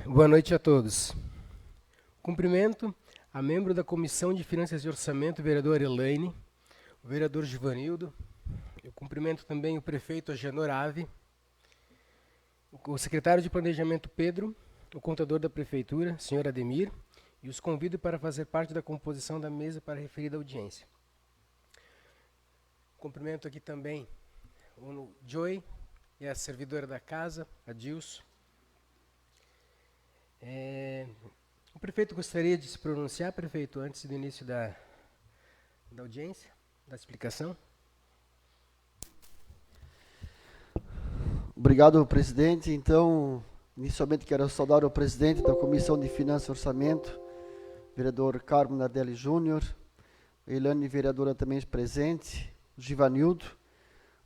Boa noite a todos. Cumprimento a membro da Comissão de Finanças e Orçamento, o vereador Elaine, o vereador Givanildo. Eu cumprimento também o prefeito Agenor Ave, o secretário de Planejamento Pedro, o contador da Prefeitura, senhor Ademir, e os convido para fazer parte da composição da mesa para a referida audiência. Cumprimento aqui também o Joey e a servidora da casa, a Dilson. O prefeito gostaria de se pronunciar, prefeito, antes do início da audiência, da explicação? Obrigado, presidente. Então, inicialmente quero saudar o presidente da Comissão de Finanças e Orçamento, vereador Carmo Nardelli Júnior, a Elane, vereadora também presente, o Givanildo,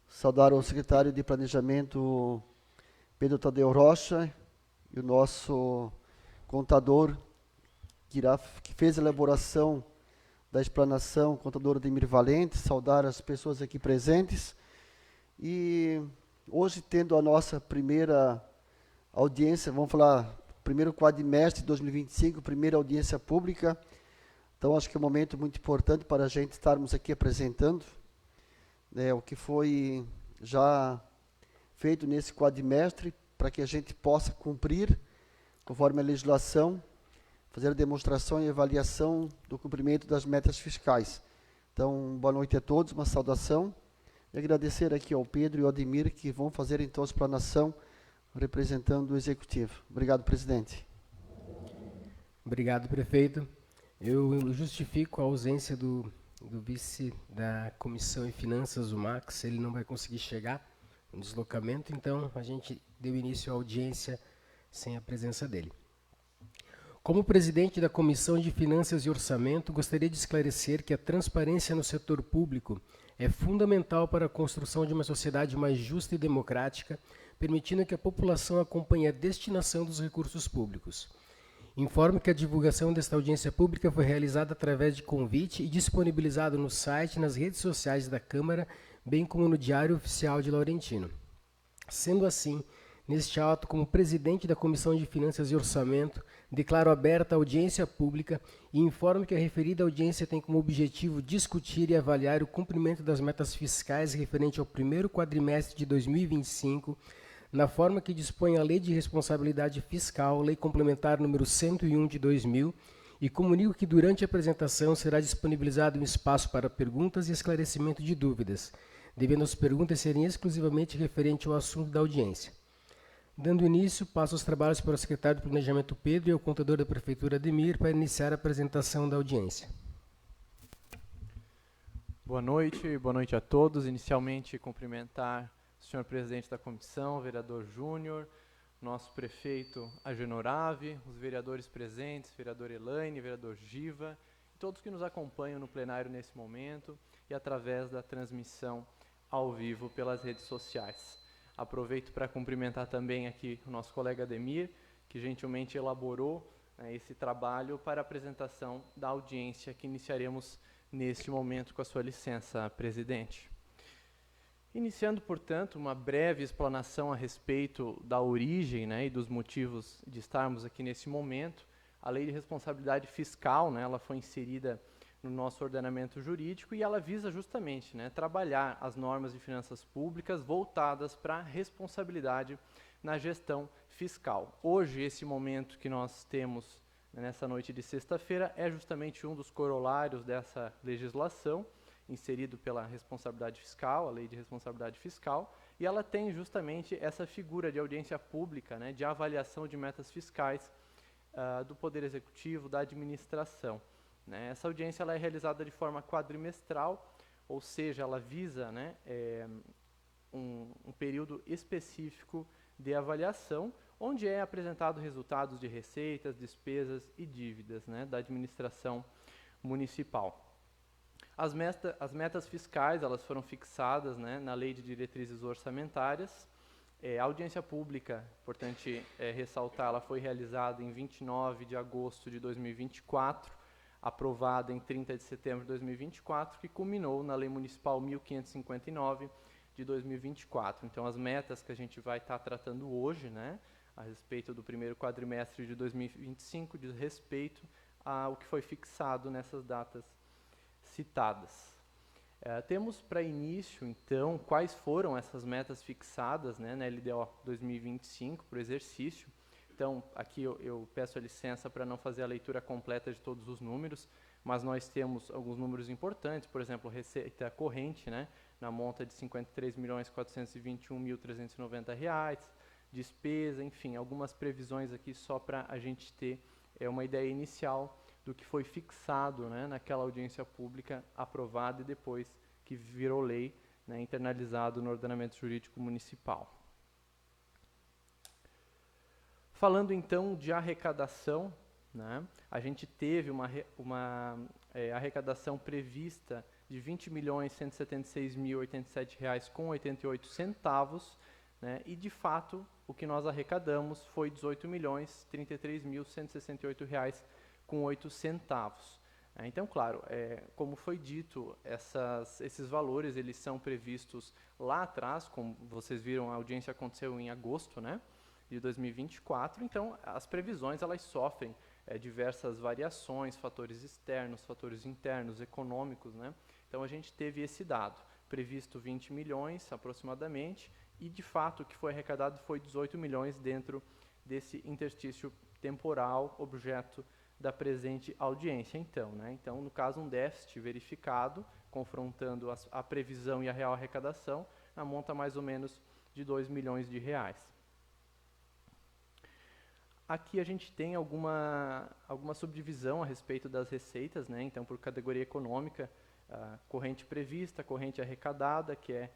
saudar o secretário de Planejamento, Pedro Tadeu Rocha, e o nosso contador, que fez a elaboração da explanação, contador Ademir Valente, saudar as pessoas aqui presentes. E hoje, tendo a nossa primeira audiência, vamos falar, primeiro quadrimestre de 2025, primeira audiência pública, então acho que é um momento muito importante para a gente estarmos aqui apresentando o que foi já feito nesse quadrimestre, para que a gente possa cumprir, conforme a legislação, fazer a demonstração e avaliação do cumprimento das metas fiscais. Então, boa noite a todos, uma saudação, e agradecer aqui ao Pedro e ao Ademir, que vão fazer então a explanação representando o Executivo. Obrigado, presidente. Obrigado, prefeito. Eu justifico a ausência do vice da Comissão de Finanças, o Max, ele não vai conseguir chegar no deslocamento, então a gente deu início à audiência sem a presença dele. Como presidente da Comissão de Finanças e Orçamento, gostaria de esclarecer que a transparência no setor público é fundamental para a construção de uma sociedade mais justa e democrática, permitindo que a população acompanhe a destinação dos recursos públicos. Informo que a divulgação desta audiência pública foi realizada através de convite e disponibilizado no site e nas redes sociais da Câmara, bem como no Diário Oficial de Laurentino. Sendo assim, neste ato, como presidente da Comissão de Finanças e Orçamento, declaro aberta a audiência pública e informo que a referida audiência tem como objetivo discutir e avaliar o cumprimento das metas fiscais referente ao primeiro quadrimestre de 2025, na forma que dispõe a Lei de Responsabilidade Fiscal, Lei Complementar número 101 de 2000, e comunico que durante a apresentação será disponibilizado um espaço para perguntas e esclarecimento de dúvidas, devendo as perguntas serem exclusivamente referentes ao assunto da audiência. Dando início, passo os trabalhos para o secretário de Planejamento Pedro e ao contador da Prefeitura Ademir para iniciar a apresentação da audiência. Boa noite a todos. Inicialmente, cumprimentar o senhor presidente da comissão, o vereador Júnior, nosso prefeito Agenor Ave, os vereadores presentes, vereador Elaine, vereador Giva, e todos que nos acompanham no plenário nesse momento e através da transmissão ao vivo pelas redes sociais. Aproveito para cumprimentar também aqui o nosso colega Ademir, que gentilmente elaborou esse trabalho para a apresentação da audiência que iniciaremos neste momento, com a sua licença, presidente. Iniciando, portanto, uma breve explanação a respeito da origem e dos motivos de estarmos aqui nesse momento. A Lei de Responsabilidade Fiscal, ela foi inserida no nosso ordenamento jurídico e ela visa justamente trabalhar as normas de finanças públicas voltadas para a responsabilidade na gestão fiscal. Hoje, esse momento que nós temos nessa noite de sexta-feira é justamente um dos corolários dessa legislação, inserido pela responsabilidade fiscal, a Lei de Responsabilidade Fiscal, e ela tem justamente essa figura de audiência pública, de avaliação de metas fiscais do Poder Executivo, da administração. Essa audiência ela é realizada de forma quadrimestral, ou seja, ela visa um período específico de avaliação, onde é apresentado resultados de receitas, despesas e dívidas da administração municipal. As metas fiscais elas foram fixadas na Lei de Diretrizes Orçamentárias. A audiência pública, importante ressaltar, ela foi realizada em 29 de agosto de 2024, aprovada em 30 de setembro de 2024, que culminou na Lei Municipal 1559 de 2024. Então, as metas que a gente vai estar tratando hoje, a respeito do primeiro quadrimestre de 2025, diz respeito ao que foi fixado nessas datas citadas. Temos para início, então, quais foram essas metas fixadas, né, na LDO 2025 para o exercício. Então, aqui eu peço a licença para não fazer a leitura completa de todos os números, mas nós temos alguns números importantes, por exemplo, receita corrente, né, na monta de R$ 53.421.390, despesa, enfim, algumas previsões aqui só para a gente ter uma ideia inicial do que foi fixado, né, naquela audiência pública aprovada e depois que virou lei, né, internalizado no ordenamento jurídico municipal. Falando então de arrecadação, né, a gente teve uma arrecadação prevista de R$ 20.176.087,88, né, e de fato o que nós arrecadamos foi R$ 18.033.168,08. Então, claro, como foi dito, esses valores eles são previstos lá atrás, como vocês viram, a audiência aconteceu em agosto, né, de 2024, então as previsões elas sofrem diversas variações, fatores externos, fatores internos, econômicos, né? Então a gente teve esse dado, previsto 20 milhões aproximadamente, e de fato o que foi arrecadado foi 18 milhões dentro desse interstício temporal, objeto da presente audiência. Então, né? Então, no caso, um déficit verificado, confrontando a previsão e a real arrecadação, na monta mais ou menos de 2 milhões de reais. Aqui a gente tem alguma subdivisão a respeito das receitas, né? Então, por categoria econômica, corrente prevista, corrente arrecadada, que é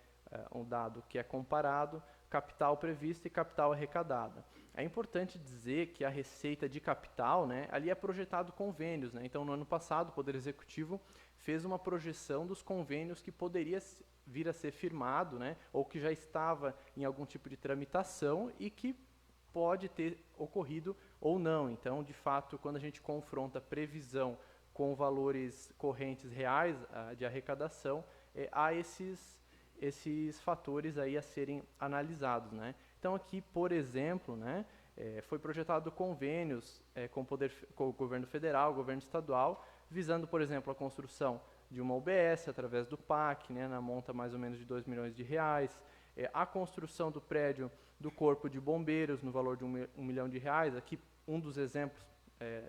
um dado que é comparado, capital prevista e capital arrecadada. É importante dizer que a receita de capital, né, ali é projetado convênios, né? Então, no ano passado, o Poder Executivo fez uma projeção dos convênios que poderia vir a ser firmado, né, ou que já estava em algum tipo de tramitação e que pode ter ocorrido ou não. Então, de fato, quando a gente confronta previsão com valores correntes reais de arrecadação, há esses fatores aí a serem analisados, né? Então, aqui, por exemplo, né, foi projetado convênios com o governo federal, o governo estadual, visando, por exemplo, a construção de uma UBS através do PAC, né, na monta mais ou menos de 2 milhões de reais, a construção do prédio do Corpo de Bombeiros no valor de R$ 1 milhão de reais. Aqui, um dos exemplos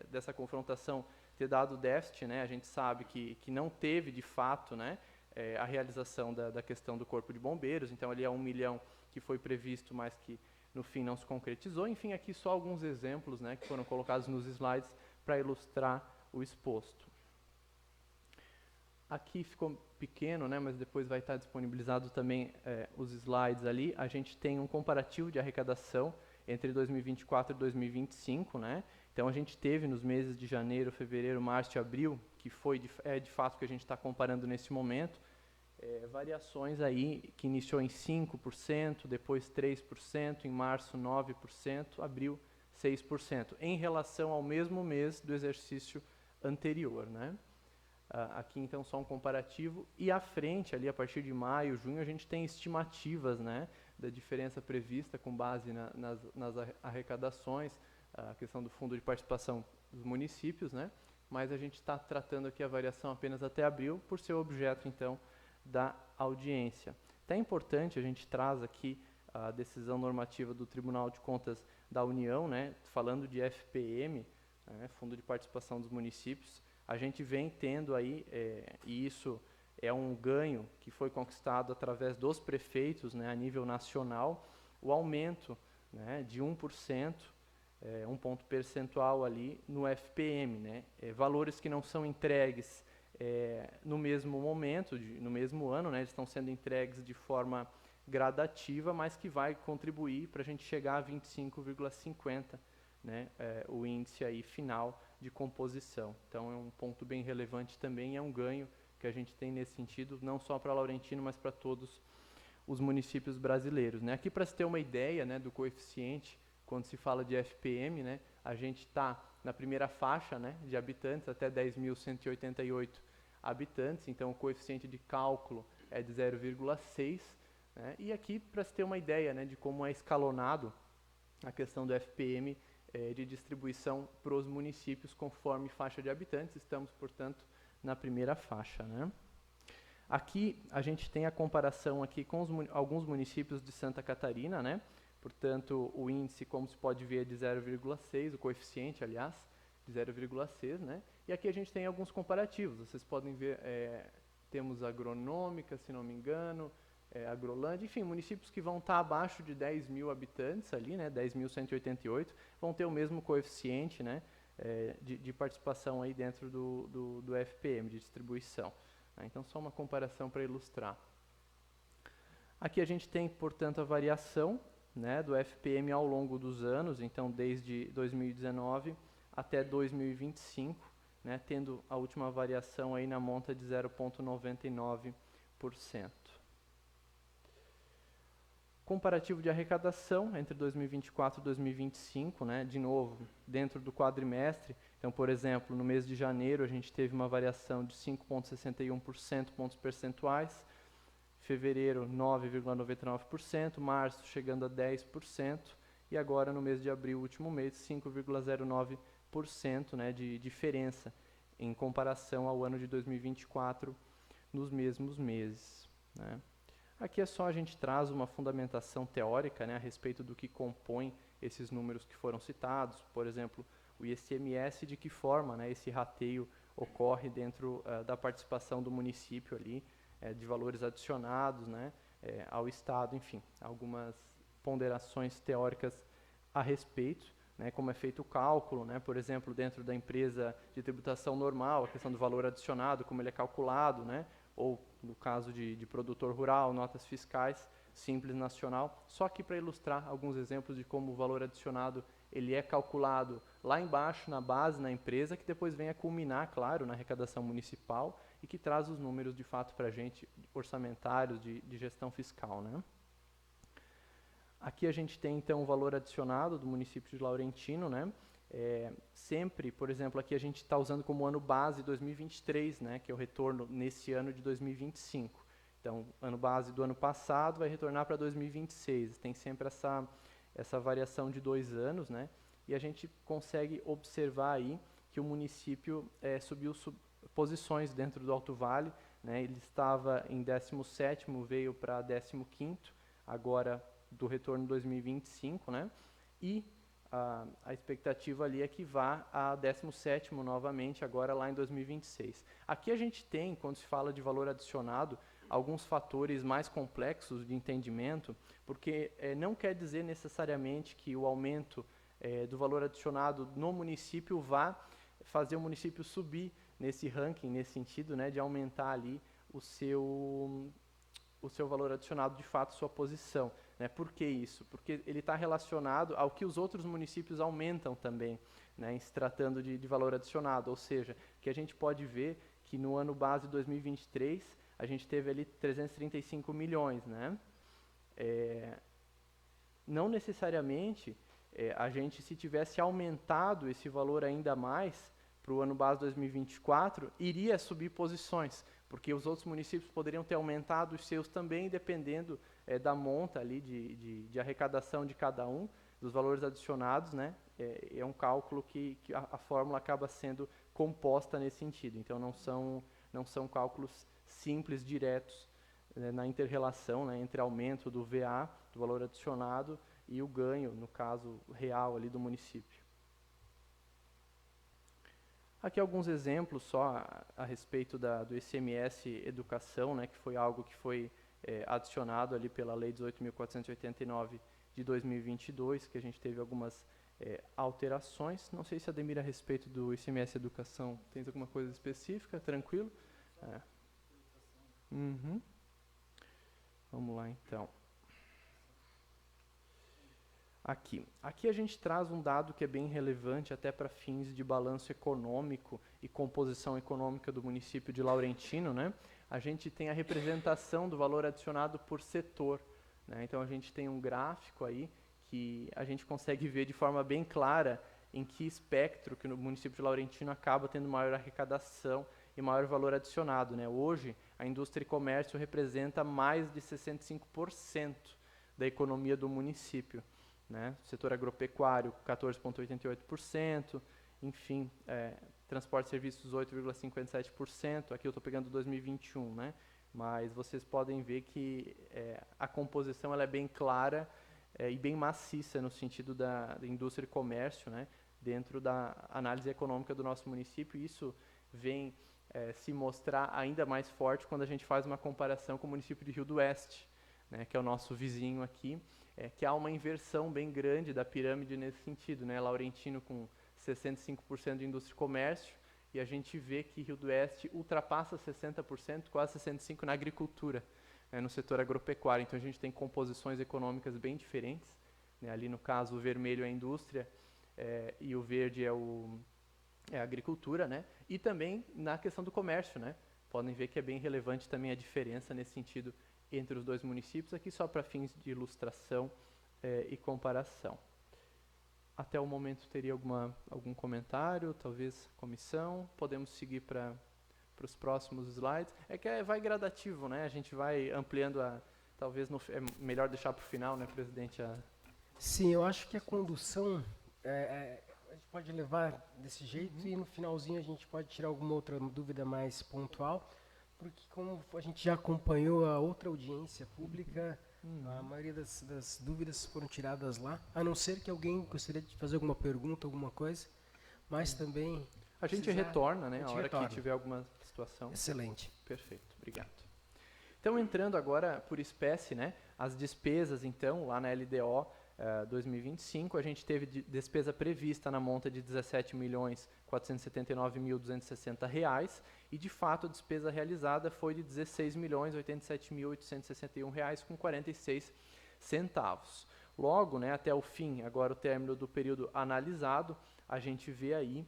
dessa confrontação ter dado déficit, né, a gente sabe que não teve, de fato, né, a realização da questão do Corpo de Bombeiros, então ali é 1 milhão que foi previsto, mas que no fim não se concretizou. Enfim, aqui só alguns exemplos, né, que foram colocados nos slides para ilustrar o exposto. Aqui ficou pequeno, né, mas depois vai estar disponibilizado também os slides ali. A gente tem um comparativo de arrecadação entre 2024 e 2025, né? Então a gente teve nos meses de janeiro, fevereiro, março e abril, que foi de fato que a gente está comparando nesse momento, variações aí que iniciou em 5%, depois 3%, em março 9%, abril 6%, em relação ao mesmo mês do exercício anterior, né? Aqui então só um comparativo, e à frente, ali a partir de maio, junho, a gente tem estimativas, né, da diferença prevista com base nas arrecadações, a questão do fundo de participação dos municípios, né, mas a gente está tratando aqui a variação apenas até abril, por ser objeto então da audiência. Até importante, a gente traz aqui a decisão normativa do Tribunal de Contas da União, né, falando de FPM, né, Fundo de Participação dos Municípios. A gente vem tendo aí, e isso é um ganho que foi conquistado através dos prefeitos, né, a nível nacional, o aumento, né, de 1%, um ponto percentual ali no FPM, né, valores que não são entregues no mesmo momento, no mesmo ano, né, eles estão sendo entregues de forma gradativa, mas que vai contribuir para a gente chegar a 25,50, né, o índice aí final de composição. Então é um ponto bem relevante também, é um ganho que a gente tem nesse sentido, não só para Laurentino, mas para todos os municípios brasileiros, né? Aqui, para se ter uma ideia, né, do coeficiente, quando se fala de FPM, né, a gente está na primeira faixa, né, de habitantes, até 10.188 habitantes, então o coeficiente de cálculo é de 0,6, né? E aqui, para se ter uma ideia, né, de como é escalonado a questão do FPM de distribuição para os municípios conforme faixa de habitantes. Estamos, portanto, na primeira faixa, né? Aqui a gente tem a comparação aqui com alguns municípios de Santa Catarina, né? Portanto, o índice, como se pode ver, é de 0,6, o coeficiente, aliás, de 0,6, né? E aqui a gente tem alguns comparativos. Vocês podem ver, temos Agronômica, se não me engano, Agrolândia, enfim, municípios que vão estar abaixo de 10 mil habitantes ali, né? 10.188, vão ter o mesmo coeficiente, né? De participação aí dentro do FPM, de distribuição. Então, só uma comparação para ilustrar. Aqui a gente tem, portanto, a variação, né, do FPM ao longo dos anos, então desde 2019 até 2025, né, tendo a última variação aí na monta de 0,99%. Comparativo de arrecadação entre 2024 e 2025, né, de novo, dentro do quadrimestre. Então, por exemplo, no mês de janeiro a gente teve uma variação de 5,61% pontos percentuais, fevereiro 9,99%, março chegando a 10%, e agora no mês de abril, último mês, 5,09%, né, de diferença em comparação ao ano de 2024 nos mesmos meses, né. Aqui é só a gente traz uma fundamentação teórica, né, a respeito do que compõe esses números que foram citados, por exemplo, o ICMS, de que forma, né, esse rateio ocorre dentro da participação do município ali, de valores adicionados, né, ao Estado, enfim, algumas ponderações teóricas a respeito, né, como é feito o cálculo, né, por exemplo, dentro da empresa de tributação normal, a questão do valor adicionado, como ele é calculado, né, ou no caso de produtor rural, notas fiscais, Simples Nacional, só aqui para ilustrar alguns exemplos de como o valor adicionado ele é calculado lá embaixo, na base, na empresa, que depois vem a culminar, claro, na arrecadação municipal e que traz os números de fato para a gente, orçamentários, de gestão fiscal, né? Aqui a gente tem então o valor adicionado do município de Laurentino, né? Sempre, por exemplo, aqui a gente está usando como ano base 2023, né, que é o retorno nesse ano de 2025. Então, ano base do ano passado vai retornar para 2026. Tem sempre essa variação de 2 anos, né? E a gente consegue observar aí que o município subiu posições dentro do Alto Vale, né? Ele estava em 17º, veio para 15º, agora do retorno 2025, né? E a expectativa ali é que vá a 17º novamente, agora lá em 2026. Aqui a gente tem, quando se fala de valor adicionado, alguns fatores mais complexos de entendimento, porque não quer dizer necessariamente que o aumento do valor adicionado no município vá fazer o município subir nesse ranking, nesse sentido, né, de aumentar ali o seu valor adicionado, de fato, sua posição. Né? Por que isso? Porque ele está relacionado ao que os outros municípios aumentam também, né, em se tratando de valor adicionado. Ou seja, que a gente pode ver que no ano base 2023, a gente teve ali 335 milhões. Né? Não necessariamente, a gente, se tivesse aumentado esse valor ainda mais para o ano base 2024, iria subir posições, porque os outros municípios poderiam ter aumentado os seus também, dependendo da monta ali de arrecadação de cada um, dos valores adicionados, né? É um cálculo que a fórmula acaba sendo composta nesse sentido. Então, não são cálculos simples, diretos, na inter-relação, né, entre aumento do VA, do valor adicionado, e o ganho, no caso real ali do município. Aqui alguns exemplos só a respeito do ICMS Educação, né, que foi algo que foi adicionado ali pela Lei 18.489 de 2022, que a gente teve algumas alterações. Não sei se, Ademir, a respeito do ICMS Educação, tem alguma coisa específica? Tranquilo? Uhum. Vamos lá, então. Aqui a gente traz um dado que é bem relevante até para fins de balanço econômico e composição econômica do município de Laurentino, né? A gente tem a representação do valor adicionado por setor, né? Então a gente tem um gráfico aí que a gente consegue ver de forma bem clara em que espectro que no município de Laurentino acaba tendo maior arrecadação e maior valor adicionado, né? Hoje a indústria e comércio representa mais de 65% da economia do município. né? Setor agropecuário, 14,88%, enfim, transporte e serviços, 8,57%. Aqui eu estou pegando 2021, né? Mas vocês podem ver que a composição ela é bem clara e bem maciça no sentido da indústria e comércio, né? Dentro da análise econômica do nosso município. Isso vem se mostrar ainda mais forte quando a gente faz uma comparação com o município de Rio do Oeste, né? Que é o nosso vizinho aqui, que há uma inversão bem grande da pirâmide nesse sentido, né? Laurentino com 65% de indústria e comércio, e a gente vê que Rio do Oeste ultrapassa 60%, quase 65% na agricultura, né, no setor agropecuário. Então a gente tem composições econômicas bem diferentes, né? Ali no caso o vermelho é a indústria e o verde é a agricultura, né? E também na questão do comércio, né? Podem ver que é bem relevante também a diferença nesse sentido entre os dois municípios, aqui só para fins de ilustração e comparação. Até o momento teria algum comentário, talvez comissão. Podemos seguir para os próximos slides. Vai gradativo, né? A gente vai ampliando talvez é melhor deixar para o final, né, presidente? Sim, eu acho que a condução a gente pode levar desse jeito e no finalzinho a gente pode tirar alguma outra dúvida mais pontual, porque como a gente já acompanhou a outra audiência pública, a maioria das dúvidas foram tiradas lá, a não ser que alguém gostaria de fazer alguma pergunta, alguma coisa, mas também... A gente retorna, né, a hora retorna. que tiver alguma situação. Excelente. Perfeito, obrigado. Então, entrando agora por espécie, né, as despesas, então, lá na LDO 2025, a gente teve despesa prevista na monta de R$ 17.479.260 e, de fato, a despesa realizada foi de R$ 16.087.861,46. Logo, né, até o fim, agora o término do período analisado, a gente vê aí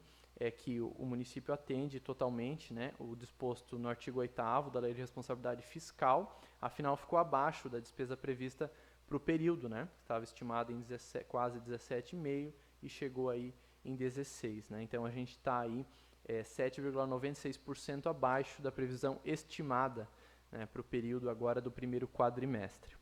que o município atende totalmente, né, o disposto no artigo 8º da Lei de Responsabilidade Fiscal, afinal ficou abaixo da despesa prevista para o período, né, estava estimado em quase 17,5 e chegou aí em 16, né, então a gente está aí 7,96% abaixo da previsão estimada, né, para o período agora do primeiro quadrimestre.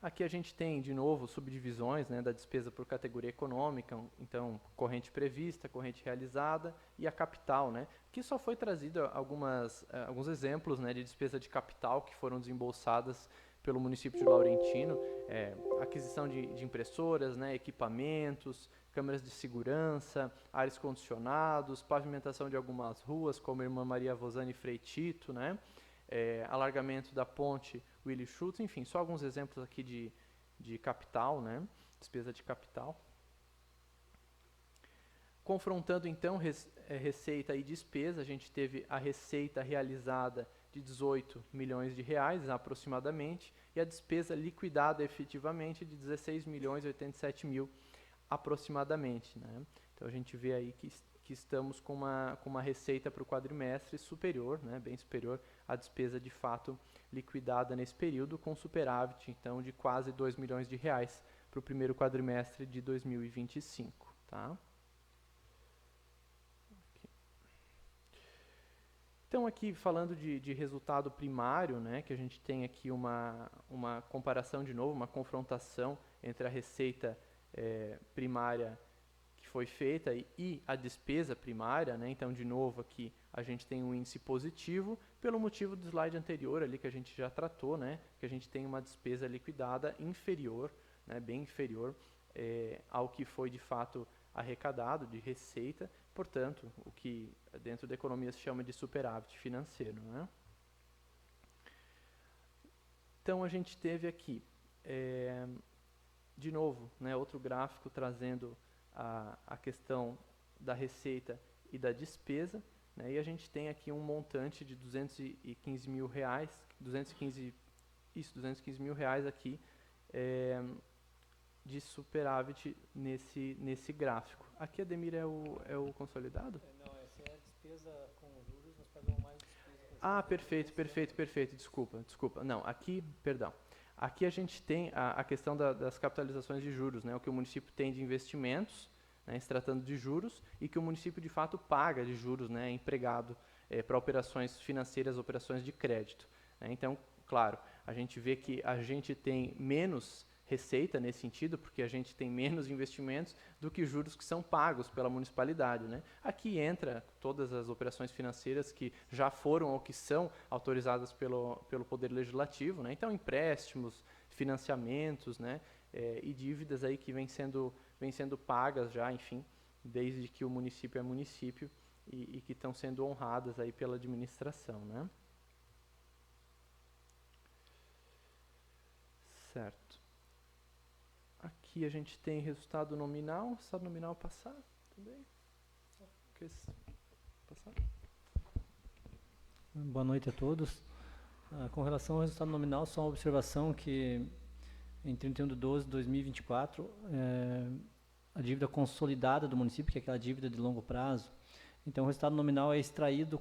Aqui a gente tem, de novo, subdivisões, né, da despesa por categoria econômica, então, corrente prevista, corrente realizada e a capital, né, que só foi trazido alguns exemplos, né, de despesa de capital que foram desembolsadas pelo município de Laurentino, aquisição de impressoras, né, equipamentos, câmeras de segurança, ares condicionados, pavimentação de algumas ruas, como a Irmã Maria Vosane Freitito, né, alargamento da ponte Willy Schultz, enfim, só alguns exemplos aqui de capital, né? Despesa de capital. Confrontando, então, receita e despesa, a gente teve a receita realizada de R$ 18 milhões aproximadamente, e a despesa liquidada efetivamente de R$ 16.087.000 aproximadamente, né? Então, a gente vê aí que estamos com uma receita para o quadrimestre superior, né, bem superior à despesa de fato liquidada nesse período, com superávit então de quase R$ 2 milhões para o primeiro quadrimestre de 2025. Tá? Então aqui falando de resultado primário, né, que a gente tem aqui uma comparação de novo, uma confrontação entre a receita primária foi feita e a despesa primária, né? Então, de novo, aqui a gente tem um índice positivo, pelo motivo do slide anterior ali que a gente já tratou, né? Que a gente tem uma despesa liquidada inferior, né? Bem inferior ao que foi de fato arrecadado de receita, portanto, o que dentro da economia se chama de superávit financeiro, né? Então, a gente teve aqui, de novo, né? Outro gráfico trazendo a questão da receita e da despesa, né, e a gente tem aqui um montante de R$ 215 mil, 215 mil reais aqui de superávit nesse gráfico. Aqui, Ademir, é o consolidado? Não, essa é a despesa com juros, nós pagamos mais despesa. Perfeito, desculpa. Não, aqui, perdão. Aqui a gente tem a questão das capitalizações de juros, né, o que o município tem de investimentos, né, se tratando de juros, e que o município de fato paga de juros, né, empregado para operações financeiras, operações de crédito, né. Então, claro, a gente vê que a gente tem menos receita nesse sentido, porque a gente tem menos investimentos do que juros que são pagos pela municipalidade, né? Aqui entra todas as operações financeiras que já foram ou que são autorizadas pelo Poder Legislativo, né? Então, empréstimos, financiamentos, né? E dívidas aí que vêm sendo pagas já, enfim, desde que o município é município e que estão sendo honradas aí pela administração, né? Certo. Aqui a gente tem resultado nominal passar também. Passar. Boa noite a todos. Com relação ao resultado nominal, só uma observação que em 31/12/2024, a dívida consolidada do município, que é aquela dívida de longo prazo, então o resultado nominal é extraído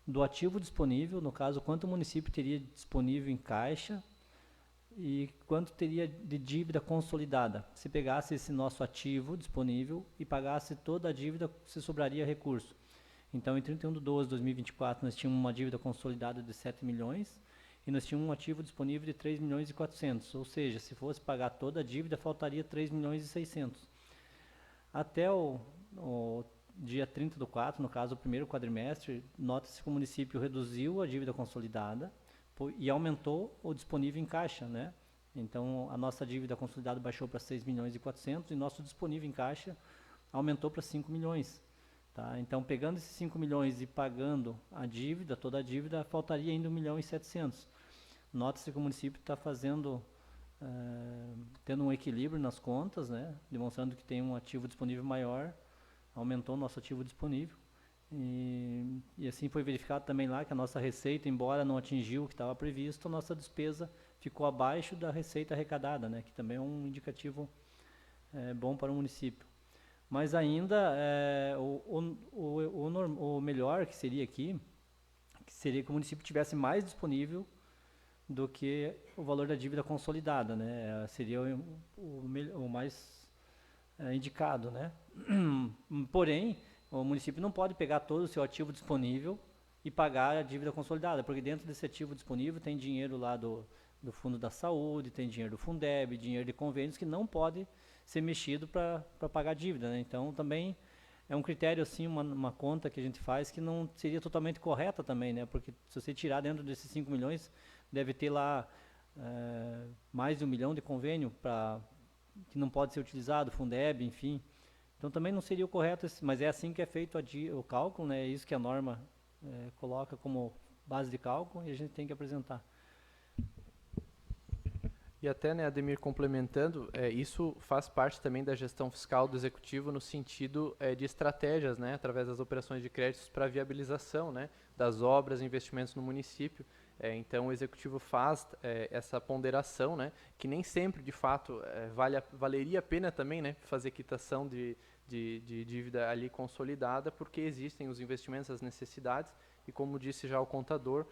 do ativo disponível, no caso, quanto o município teria disponível em caixa e quanto teria de dívida consolidada. Se pegasse esse nosso ativo disponível e pagasse toda a dívida, se sobraria recurso. Então, em 31/12/2024, nós tínhamos uma dívida consolidada de 7 milhões e nós tínhamos um ativo disponível de 3 milhões e 400. Ou seja, se fosse pagar toda a dívida, faltaria 3 milhões e 600. Até o dia 30/4, no caso, o primeiro quadrimestre, nota-se que o município reduziu a dívida consolidada e aumentou o disponível em caixa, né? Então, a nossa dívida consolidada baixou para 6 milhões e 400 e nosso disponível em caixa aumentou para 5 milhões. Tá? Então, pegando esses 5 milhões e pagando a dívida, toda a dívida, faltaria ainda 1 milhão e 700. Nota-se que o município está tendo um equilíbrio nas contas, né? Demonstrando que tem um ativo disponível maior, aumentou o nosso ativo disponível. E assim foi verificado também lá que a nossa receita, embora não atingiu o que estava previsto, a nossa despesa ficou abaixo da receita arrecadada, né? Que também é um indicativo bom para o município. Mas ainda o melhor que seria aqui, que seria que o município tivesse mais disponível do que o valor da dívida consolidada, né? Seria o mais indicado, né? Porém, o município não pode pegar todo o seu ativo disponível e pagar a dívida consolidada, porque dentro desse ativo disponível tem dinheiro lá do Fundo da Saúde, tem dinheiro do Fundeb, dinheiro de convênios que não pode ser mexido para pagar a dívida, né? Então, também é um critério, assim, uma conta que a gente faz que não seria totalmente correta também, né? Porque se você tirar dentro desses 5 milhões, deve ter lá mais de 1 milhão de convênio que não pode ser utilizado, Fundeb, enfim. Então, também não seria o correto, mas é assim que é feito o cálculo, né? É isso que a norma coloca como base de cálculo e a gente tem que apresentar. E até, né, Ademir, complementando, isso faz parte também da gestão fiscal do Executivo no sentido de estratégias, né, através das operações de créditos para viabilização, né, das obras e investimentos no município. Então, o Executivo faz essa ponderação, né, que nem sempre, de fato, valeria a pena também, né, fazer quitação de dívida ali consolidada, porque existem os investimentos, as necessidades, e como disse já o contador,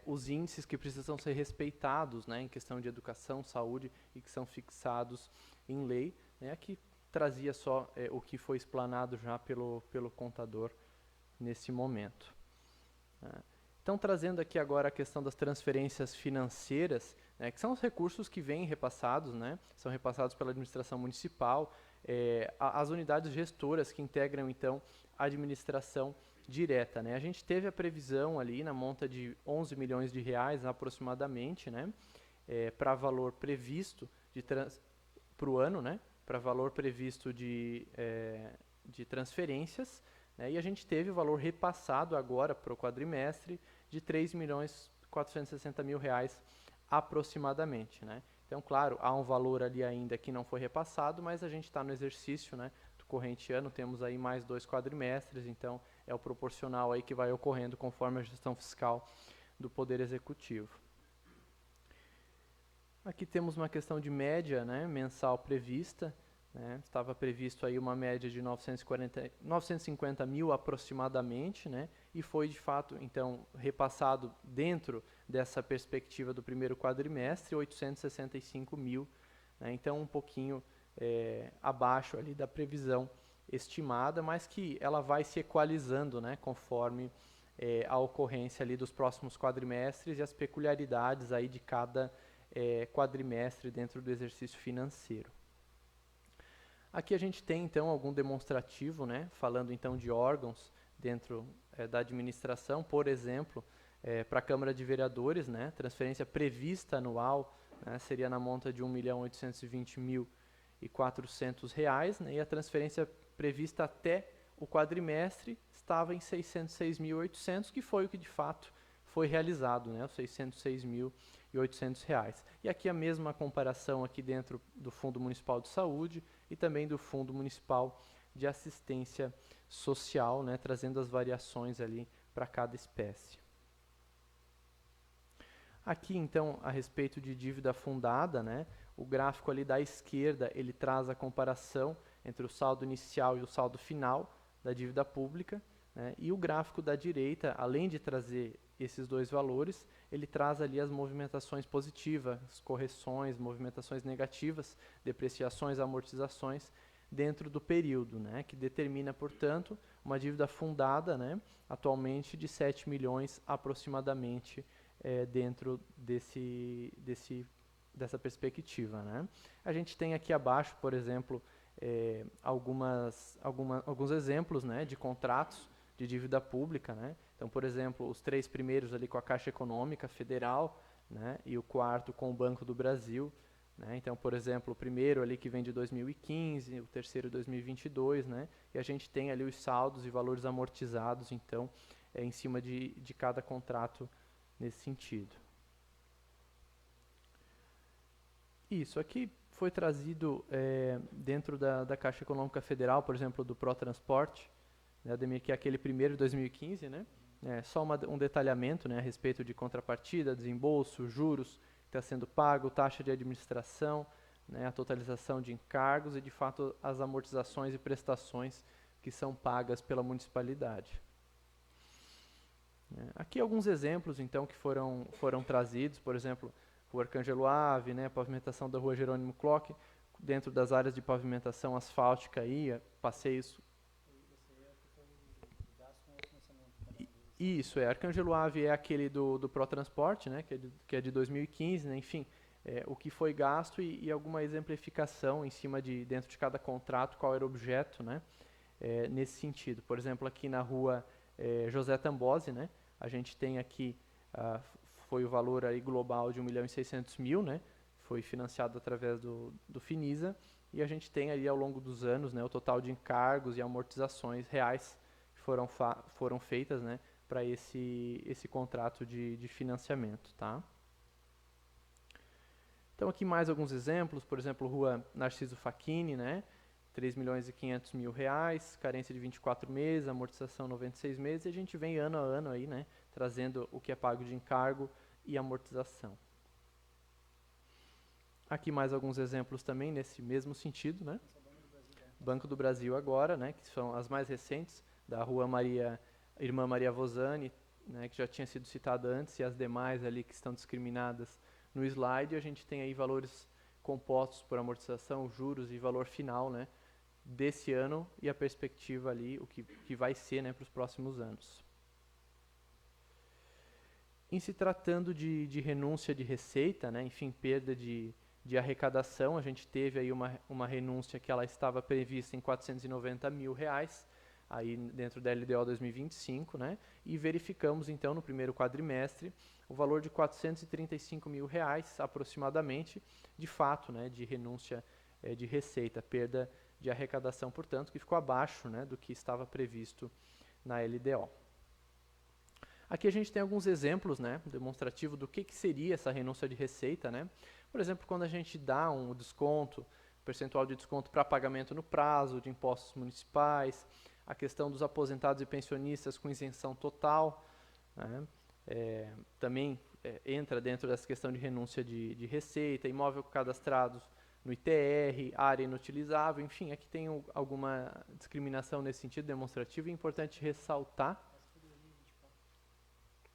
os índices que precisam ser respeitados, né, em questão de educação, saúde, e que são fixados em lei, né. Aqui trazia só o que foi explanado já pelo contador nesse momento. Então, trazendo aqui agora a questão das transferências financeiras, né, que são os recursos que vêm repassados, né, são repassados pela administração municipal, as unidades gestoras que integram, então, a administração direta, né? A gente teve a previsão ali na monta de 11 milhões de reais aproximadamente, né, para valor previsto para o ano, né, para valor previsto de transferências, né, e a gente teve o valor repassado agora para o quadrimestre de 3.460.000 reais aproximadamente, né? Então, claro, há um valor ali ainda que não foi repassado, mas a gente está no exercício, né, do corrente ano, temos aí mais 2 quadrimestres, então é o proporcional aí que vai ocorrendo conforme a gestão fiscal do Poder Executivo. Aqui temos uma questão de média, né, mensal prevista, né, estava previsto aí uma média de 950 mil aproximadamente, né, e foi de fato, então, repassado dentro dessa perspectiva do primeiro quadrimestre, 865 mil, né, então um pouquinho abaixo ali da previsão estimada, mas que ela vai se equalizando, né, conforme a ocorrência ali dos próximos quadrimestres e as peculiaridades aí de cada quadrimestre dentro do exercício financeiro. Aqui a gente tem, então, algum demonstrativo, né, falando, então, de órgãos dentro da administração, por exemplo, para a Câmara de Vereadores, né, transferência prevista anual, né, seria na monta de R$ 1.820.400, né, e a transferência prevista até o quadrimestre estava em R$ 606.800, que foi o que, de fato, foi realizado, né, os R$ 606.800. E aqui a mesma comparação aqui dentro do Fundo Municipal de Saúde e também do Fundo Municipal de Assistência Social, né, trazendo as variações ali para cada espécie. Aqui, então, a respeito de dívida fundada, né, o gráfico ali da esquerda, ele traz a comparação entre o saldo inicial e o saldo final da dívida pública, né, e o gráfico da direita, além de trazer esses dois valores, ele traz ali as movimentações positivas, correções, movimentações negativas, depreciações, amortizações dentro do período, né, que determina, portanto, uma dívida fundada, né, atualmente de 7 milhões aproximadamente dentro dessa perspectiva, né. A gente tem aqui abaixo, por exemplo, alguns exemplos, né, de contratos de dívida pública, né. Então, por exemplo, os 3 primeiros ali com a Caixa Econômica Federal, né, e o 4º com o Banco do Brasil, né. Então, por exemplo, o primeiro ali que vem de 2015, o terceiro 2022, né, e a gente tem ali os saldos e valores amortizados, então, em cima de cada contrato nesse sentido. Isso aqui foi trazido dentro da Caixa Econômica Federal, por exemplo, do Protransporte, né, Ademir, que é aquele primeiro de 2015, né? Só um detalhamento, né, a respeito de contrapartida, desembolso, juros que está sendo pago, taxa de administração, né, a totalização de encargos e, de fato, as amortizações e prestações que são pagas pela municipalidade. Aqui alguns exemplos, então, que foram trazidos, por exemplo, Rua Arcângelo Ave, né, pavimentação da Rua Jerônimo Clock, dentro das áreas de pavimentação asfáltica aí, passeios. Isso, Arcângelo Ave é aquele do Protransporte, né, que é de 2015, né, enfim, o que foi gasto e alguma exemplificação em cima dentro de cada contrato, qual era o objeto, né, nesse sentido. Por exemplo, aqui na Rua José Tambosi, né, a gente tem aqui, foi o valor aí global de R$ 1.600.000, né, foi financiado através do Finisa, e a gente tem ali ao longo dos anos, né, o total de encargos e amortizações reais que foram feitas, né, para esse contrato de financiamento, tá? Então aqui mais alguns exemplos, por exemplo, Rua Narciso Facchini, né, R$ 3.500.000, carência de 24 meses, amortização 96 meses, e a gente vem ano a ano aí, né, trazendo o que é pago de encargo e amortização. Aqui mais alguns exemplos também nesse mesmo sentido, né? Banco do Brasil agora, né, que são as mais recentes, da Rua Irmã Maria Vosani, né, que já tinha sido citada antes, e as demais ali que estão discriminadas no slide. A gente tem aí valores compostos por amortização, juros e valor final, né, desse ano e a perspectiva ali, o que vai ser, né, para os próximos anos. Em se tratando de renúncia de receita, né, enfim, perda de arrecadação, a gente teve aí uma renúncia que ela estava prevista em R$ 490.000, aí dentro da LDO 2025, né, e verificamos então no primeiro quadrimestre o valor de R$ 435.000 aproximadamente, de fato, né, de renúncia de receita, perda de arrecadação, portanto, que ficou abaixo, né, do que estava previsto na LDO. Aqui a gente tem alguns exemplos, né, demonstrativo do que seria essa renúncia de receita, né. Por exemplo, quando a gente dá um desconto, percentual de desconto para pagamento no prazo de impostos municipais, a questão dos aposentados e pensionistas com isenção total, né, também entra dentro dessa questão de renúncia de receita, imóvel cadastrado no ITR, área inutilizável, enfim, aqui tem alguma discriminação nesse sentido demonstrativo, e é importante ressaltar.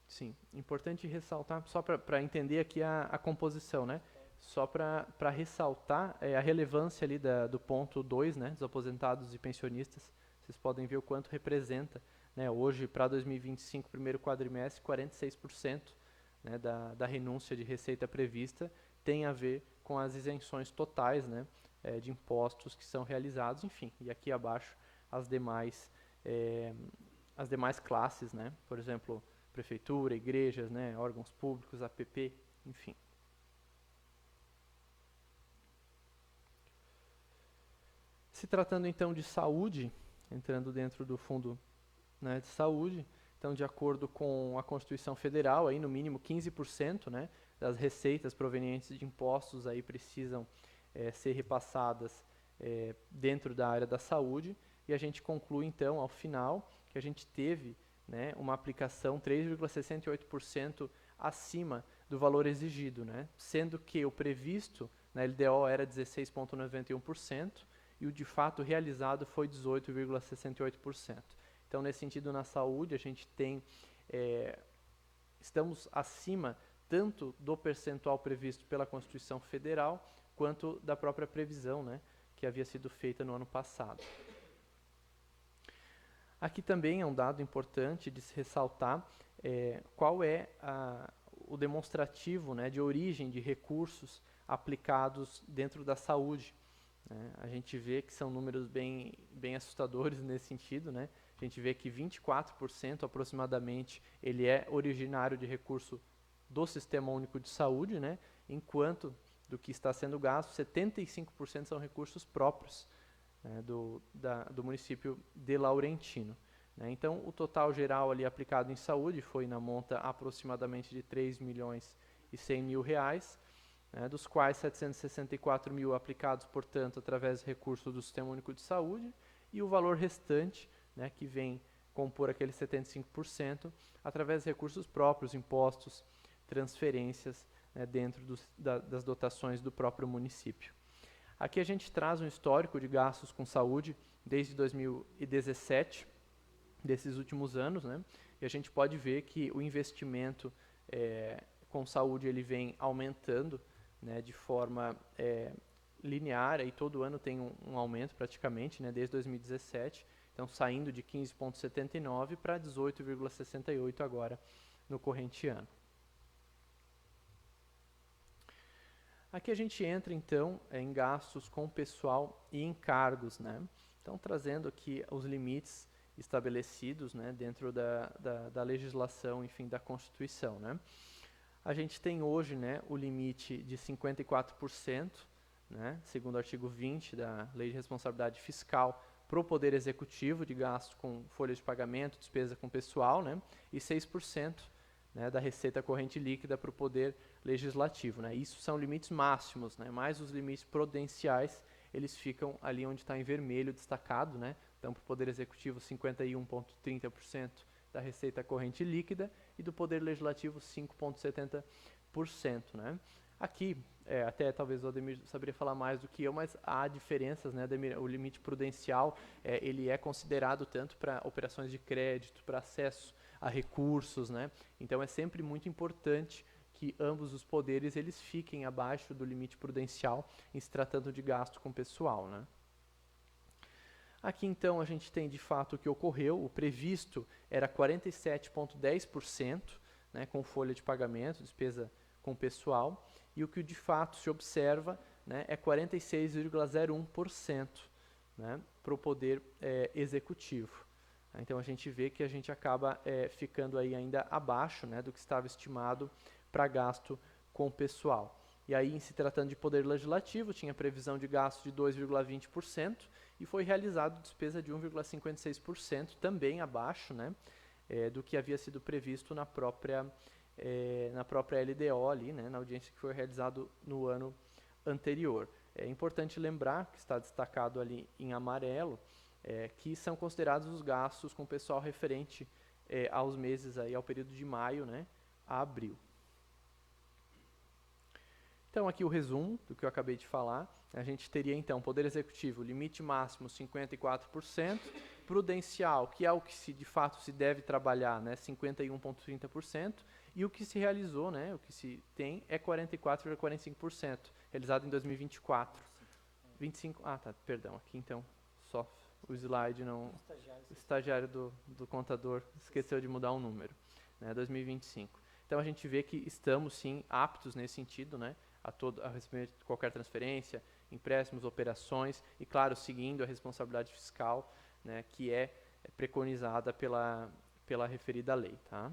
Sim, importante ressaltar, só para entender aqui a composição, né? Só para ressaltar a relevância ali do ponto 2, né, dos aposentados e pensionistas. Vocês podem ver o quanto representa, né, hoje para 2025, primeiro quadrimestre, 46%, né, da renúncia de receita prevista tem a ver com as isenções totais, né, de impostos que são realizados, enfim, e aqui abaixo as demais classes, né, por exemplo, prefeitura, igrejas, né, órgãos públicos, APP, enfim. Se tratando então de saúde, entrando dentro do fundo, né, de saúde, então de acordo com a Constituição Federal, aí no mínimo 15%, né, das receitas provenientes de impostos aí precisam ser repassadas dentro da área da saúde, e a gente conclui então ao final que a gente teve, né, uma aplicação 3,68% acima do valor exigido, né, sendo que o previsto na LDO era 16,91%, e o de fato realizado foi 18,68%. Então, nesse sentido, na saúde, a gente tem, estamos acima tanto do percentual previsto pela Constituição Federal, quanto da própria previsão, né, que havia sido feita no ano passado. Aqui também é um dado importante de se ressaltar qual é o demonstrativo, né, de origem de recursos aplicados dentro da saúde. A gente vê que são números bem assustadores nesse sentido, né? A gente vê que 24% aproximadamente ele é originário de recurso do Sistema Único de Saúde, né? Enquanto do que está sendo gasto, 75% são recursos próprios, né, do município de Laurentino, né? Então, o total geral ali aplicado em saúde foi na monta aproximadamente de R$3.100.000, né, dos quais 764 mil aplicados, portanto, através de recursos do Sistema Único de Saúde, e o valor restante, né, que vem compor aqueles 75%, através de recursos próprios, impostos, transferências, né, dentro das dotações do próprio município. Aqui a gente traz um histórico de gastos com saúde desde 2017, desses últimos anos, né, e a gente pode ver que o investimento com saúde ele vem aumentando, né, de forma linear, e todo ano tem um aumento praticamente, né, desde 2017, então saindo de 15,79 para 18,68 agora no corrente ano. Aqui a gente entra então em gastos com pessoal e encargos, né? Então trazendo aqui os limites estabelecidos, né, dentro da legislação, enfim, da Constituição, né? A gente tem hoje, né, o limite de 54%, né, segundo o artigo 20 da Lei de Responsabilidade Fiscal, para o Poder Executivo de gasto com folha de pagamento, despesa com pessoal, né, e 6%, né, da receita corrente líquida para o Poder Legislativo, né. Isso são limites máximos, né, mas os limites prudenciais, eles ficam ali onde está em vermelho destacado, né. Então, para o Poder Executivo, 51,30% da receita corrente líquida, e do Poder Legislativo 5,70%, né? Aqui, até talvez o Ademir saberia falar mais do que eu, mas há diferenças, né, Ademir? O limite prudencial, ele é considerado tanto para operações de crédito, para acesso a recursos, né? Então é sempre muito importante que ambos os poderes eles fiquem abaixo do limite prudencial em se tratando de gasto com pessoal, né? Aqui então a gente tem de fato o que ocorreu, o previsto era 47,10%, né, com folha de pagamento, despesa com pessoal, e o que de fato se observa, né, é 46,01%, né, para o Poder Executivo. Então a gente vê que a gente acaba ficando aí ainda abaixo, né, do que estava estimado para gasto com pessoal. E aí, em se tratando de Poder Legislativo, tinha previsão de gasto de 2,20% e foi realizado despesa de 1,56%, também abaixo, né, do que havia sido previsto na própria LDO, ali, né, na audiência que foi realizado no ano anterior. É importante lembrar, que está destacado ali em amarelo, que são considerados os gastos com pessoal referente aos meses, aí, ao período de maio, né, a abril. Então, aqui o resumo do que eu acabei de falar. A gente teria, então, Poder Executivo, limite máximo 54%, prudencial, que é o que de fato se deve trabalhar, né, 51,30%, e o que se realizou, né, o que se tem, é 44,45%, realizado em 2024. 25, perdão, aqui então, só o slide não... O estagiário do contador esqueceu de mudar um número, né, 2025. Então a gente vê que estamos sim aptos nesse sentido, né, a receber qualquer transferência, empréstimos, operações e, claro, seguindo a responsabilidade fiscal, né, que é preconizada pela referida lei. Tá?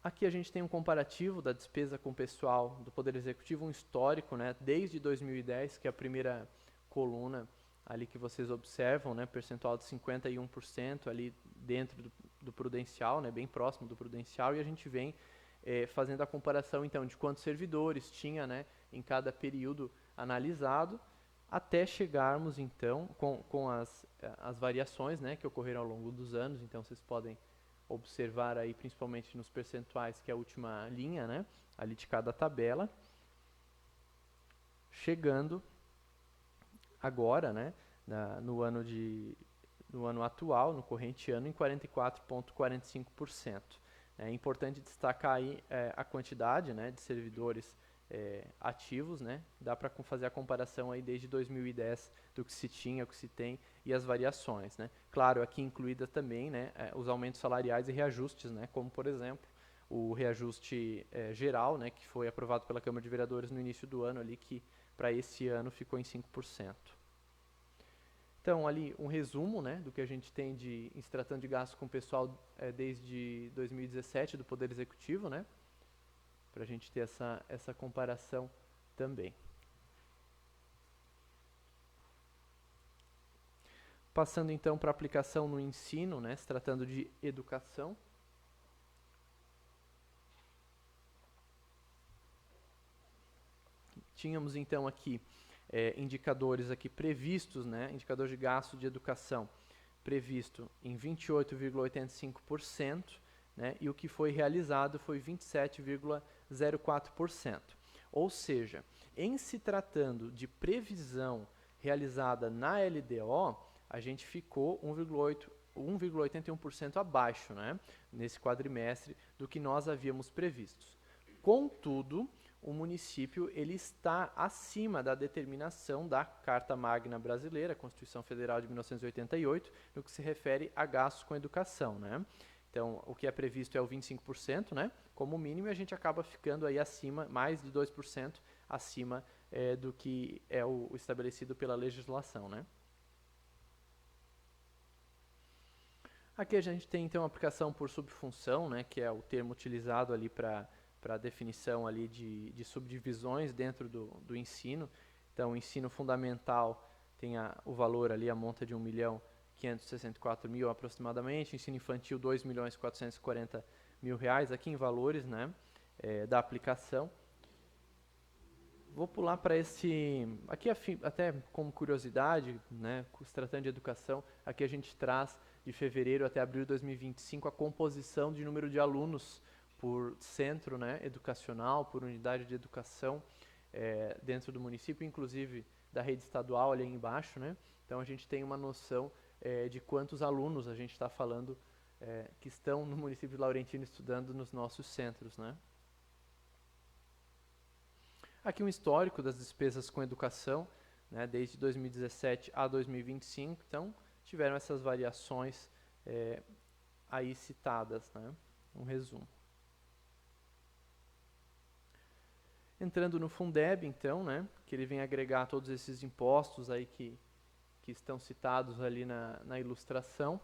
Aqui a gente tem um comparativo da despesa com o pessoal do Poder Executivo, um histórico, né, desde 2010, que é a primeira coluna ali que vocês observam, né, percentual de 51% ali dentro do prudencial, né, bem próximo do prudencial, e a gente vem fazendo a comparação então de quantos servidores tinha, né, em cada período analisado, até chegarmos então com as variações, né, que ocorreram ao longo dos anos. Então vocês podem observar aí principalmente nos percentuais, que é a última linha, né, ali de cada tabela, chegando agora, né, no ano atual, no corrente ano, em 44,45%. É importante destacar aí a quantidade, né, de servidores ativos, né, dá para fazer a comparação aí desde 2010 do que se tinha, o que se tem e as variações, né. Claro, aqui incluída também, né, os aumentos salariais e reajustes, né, como por exemplo o reajuste geral, né, que foi aprovado pela Câmara de Vereadores no início do ano ali, que para esse ano ficou em 5%. Então, ali um resumo, né, do que a gente tem em se tratando de gastos com o pessoal desde 2017 do Poder Executivo, né, para a gente ter essa comparação também. Passando então para a aplicação no ensino, né, se tratando de educação. Tínhamos então aqui indicadores aqui previstos, né, indicador de gasto de educação previsto em 28,85%, né, e o que foi realizado foi 27,04%. Ou seja, em se tratando de previsão realizada na LDO, a gente ficou 1,81% abaixo, né, nesse quadrimestre do que nós havíamos previsto. Contudo, o município ele está acima da determinação da Carta Magna Brasileira, Constituição Federal de 1988, no que se refere a gastos com educação, né? Então, o que é previsto é o 25%, né, como mínimo, e a gente acaba ficando aí acima, mais de 2% acima do que é o estabelecido pela legislação, né? Aqui a gente tem então a aplicação por subfunção, né, que é o termo utilizado ali para a definição ali de subdivisões dentro do ensino. Então, o ensino fundamental tem o valor ali, a monta de R$1.564.000 aproximadamente, ensino infantil R$2.440.000 aqui em valores, né, da aplicação. Vou pular para esse, aqui até como curiosidade, né, se tratando de educação, aqui a gente traz de fevereiro até abril de 2025 a composição de número de alunos por centro, né, educacional, por unidade de educação dentro do município, inclusive da rede estadual ali embaixo, né? Então a gente tem uma noção de quantos alunos a gente está falando que estão no município de Laurentino estudando nos nossos centros, né? Aqui um histórico das despesas com educação, né, desde 2017 a 2025, então tiveram essas variações aí citadas, né? Um resumo. Entrando no Fundeb, então, né, que ele vem agregar todos esses impostos aí que estão citados ali na ilustração.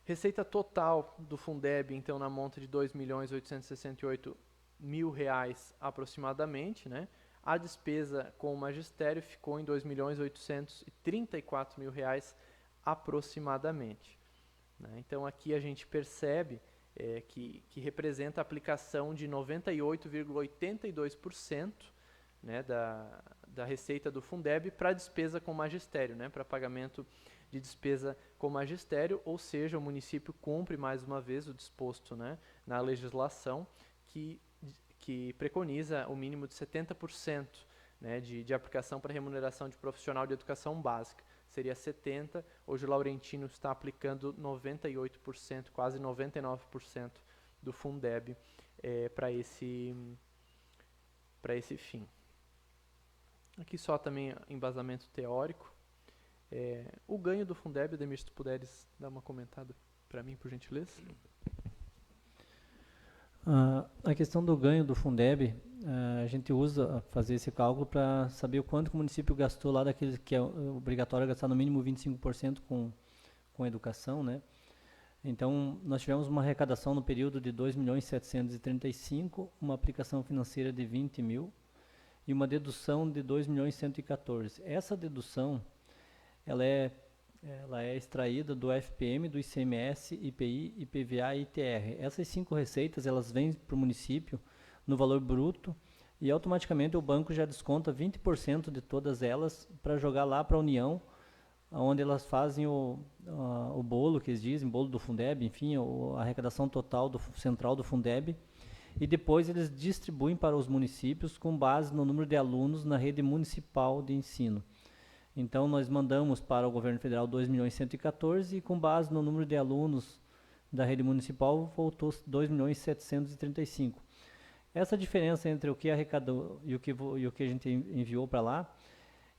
Receita total do Fundeb, então, na monta de R$2.868.000 aproximadamente, né? A despesa com o magistério ficou em R$2.834.000 aproximadamente, né? Então, aqui a gente percebe que representa a aplicação de 98,82%, né, da receita do Fundeb para despesa com magistério, né, para pagamento de despesa com magistério, ou seja, o município cumpre mais uma vez o disposto, né, na legislação que preconiza o mínimo de 70%, né, de aplicação para remuneração de profissional de educação básica. Seria 70%, hoje o Laurentino está aplicando 98%, quase 99% do Fundeb para esse fim. Aqui só também embasamento teórico. O ganho do Fundeb, Ademir, se tu puderes dar uma comentada. para mim, por gentileza. A questão do ganho do Fundeb, a gente usa fazer esse cálculo para saber o quanto que o município gastou lá daqueles que é obrigatório gastar no mínimo 25% com educação, né? Então, nós tivemos uma arrecadação no período de 2.735.000, uma aplicação financeira de 20 mil e uma dedução de 2.114.000. Essa dedução, ela é extraída do FPM, do ICMS, IPI, IPVA e ITR. Essas 5 receitas, elas vêm para o município no valor bruto e automaticamente o banco já desconta 20% de todas elas para jogar lá para a União, onde elas fazem o bolo, que eles dizem, bolo do Fundeb, enfim, a arrecadação total central do Fundeb, e depois eles distribuem para os municípios com base no número de alunos na rede municipal de ensino. Então, nós mandamos para o governo federal 2.114.000 e com base no número de alunos da rede municipal voltou 2.735.000. Essa diferença entre o que arrecadou e o que a gente enviou para lá,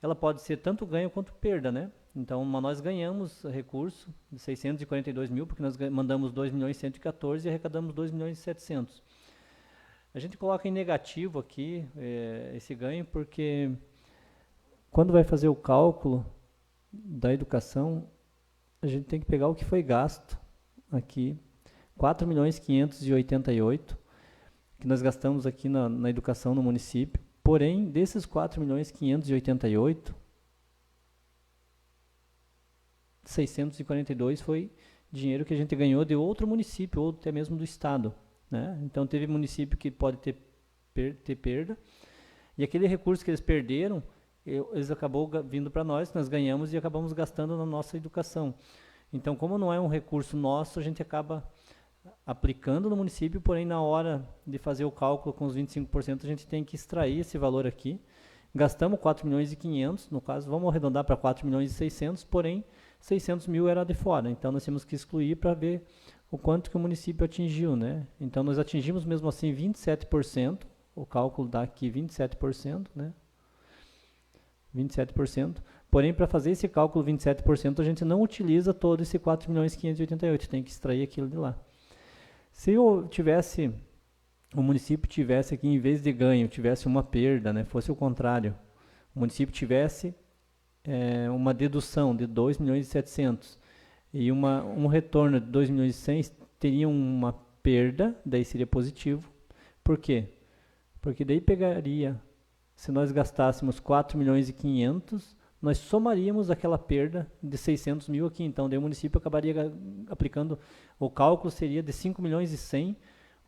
ela pode ser tanto ganho quanto perda, né? Então, nós ganhamos recurso de 642.000, porque nós mandamos 2.114.000 e arrecadamos 2.700.000. A gente coloca em negativo aqui esse ganho, porque quando vai fazer o cálculo da educação, a gente tem que pegar o que foi gasto aqui, 4.588.000, que nós gastamos aqui na educação no município. Porém, desses 4.588.000, 642 foi dinheiro que a gente ganhou de outro município, ou até mesmo do estado, né? Então, teve município que pode ter perda, e aquele recurso que eles perderam, eles acabou vindo para nós ganhamos e acabamos gastando na nossa educação. Então, como não é um recurso nosso, a gente acaba aplicando no município, porém, na hora de fazer o cálculo com os 25%, a gente tem que extrair esse valor aqui. Gastamos 4.500.000, no caso, vamos arredondar para 4.600.000, porém, 600.000 era de fora. Então, nós temos que excluir para ver o quanto que o município atingiu, né? Então, nós atingimos mesmo assim 27%, o cálculo dá aqui 27%, né? 27%. Porém, para fazer esse cálculo 27%, a gente não utiliza todo esse 4.588.000, tem que extrair aquilo de lá. Se o município tivesse aqui, em vez de ganho, tivesse uma perda, né, fosse o contrário, o município tivesse uma dedução de 2.700.000 e um retorno de 2.100.000, teria uma perda, daí seria positivo. Por quê? Porque daí pegaria, se nós gastássemos 4.500.000, nós somaríamos aquela perda de 600.000 aqui. Então, daí o município acabaria aplicando, o cálculo seria de 5.100.000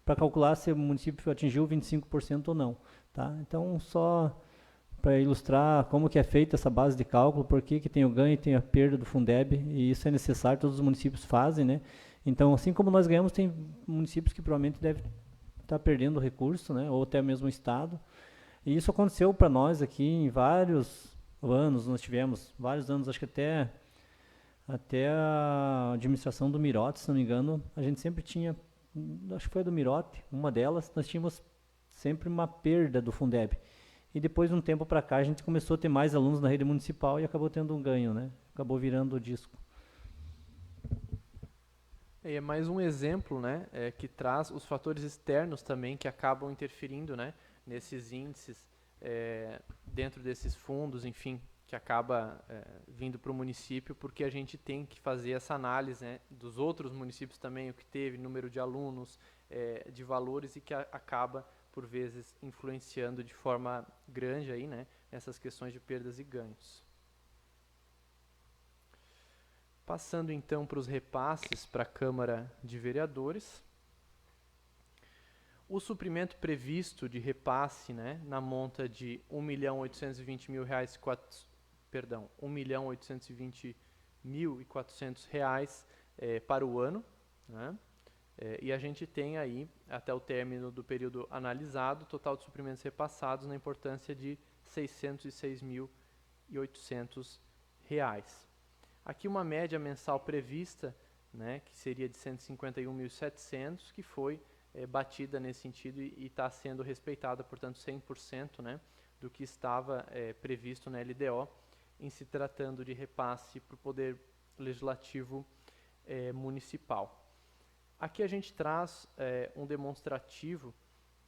para calcular se o município atingiu 25% ou não. Tá? Então, só para ilustrar como que é feita essa base de cálculo, por que tem o ganho e tem a perda do Fundeb, e isso é necessário, todos os municípios fazem, né? Então, assim como nós ganhamos, tem municípios que provavelmente devem estar perdendo recurso, né? Ou até mesmo o Estado. E isso aconteceu para nós aqui em vários anos, nós tivemos vários anos, acho que até a administração do Mirote, se não me engano, a gente sempre tinha, acho que foi a do Mirote, uma delas, nós tínhamos sempre uma perda do Fundeb. E depois de um tempo para cá, a gente começou a ter mais alunos na rede municipal e acabou tendo um ganho, né? Acabou virando o disco. E é mais um exemplo, né, que traz os fatores externos também que acabam interferindo, né, nesses índices, dentro desses fundos, enfim, que acaba vindo para o município, porque a gente tem que fazer essa análise, né, dos outros municípios também, o que teve, número de alunos, de valores, e que acaba, por vezes, influenciando de forma grande aí, né, nessas questões de perdas e ganhos. Passando então para os repasses para a Câmara de Vereadores. O suprimento previsto de repasse, né, na monta de R$ 1.820.000, R$ 1.820.400 para o ano, né? E a gente tem aí, até o término do período analisado, total de suprimentos repassados na importância de R$ 606.800. Aqui uma média mensal prevista, né, que seria de R$ 151.700, que foi batida nesse sentido e está sendo respeitada, portanto, 100%, né, do que estava previsto na LDO, em se tratando de repasse para o Poder Legislativo municipal. Aqui a gente traz um demonstrativo,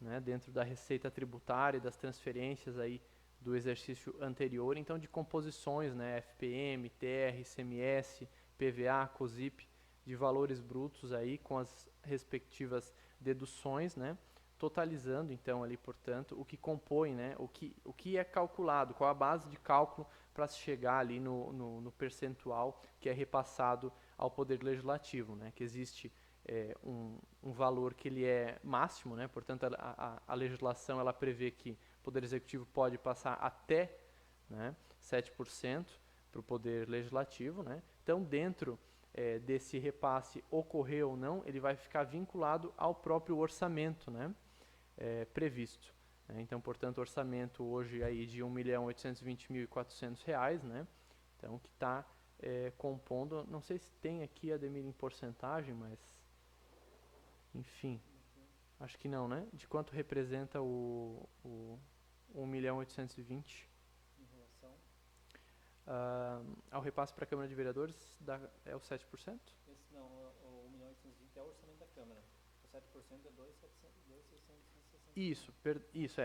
né, dentro da receita tributária e das transferências aí do exercício anterior, então de composições, né, FPM, TR, ICMS, PVA, COSIP, de valores brutos aí com as respectivas deduções, né, totalizando então ali, portanto, o que compõe, né, o que é calculado, qual a base de cálculo para se chegar ali no percentual que é repassado ao Poder Legislativo, né, que existe um valor que ele é máximo, né, portanto a legislação ela prevê que o Poder Executivo pode passar até, né, 7% para o Poder Legislativo, né, então dentro desse repasse ocorrer ou não, ele vai ficar vinculado ao próprio orçamento, né, previsto. Né? Então, portanto, orçamento hoje aí de R$ 1.820.400, né? Então, que está compondo, não sei se tem aqui, Ademir, em porcentagem, mas, enfim, acho que não, né? De quanto representa o 1.820.000? Em relação, ao repasse para a Câmara de Vereadores, é o 7%? esse não, o 1.820 é o orçamento da Câmara. O 7% é 2.660. Isso,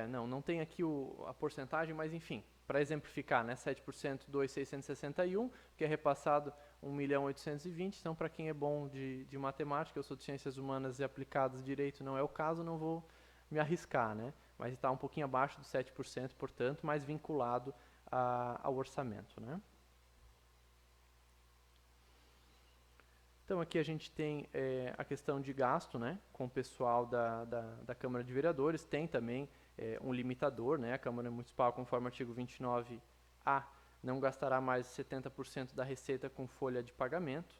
não tem aqui a porcentagem, mas enfim, para exemplificar, né, 7%, 2.661, que é repassado 1.820.000, então para quem é bom de matemática, eu sou de ciências humanas e aplicadas, direito não é o caso, não vou me arriscar, né, mas está um pouquinho abaixo dos 7%, portanto, mais vinculado ao orçamento, né. Então aqui a gente tem a questão de gasto, né, com o pessoal da Câmara de Vereadores, tem também um limitador, né, a Câmara Municipal, conforme o artigo 29A, não gastará mais de 70% da receita com folha de pagamento,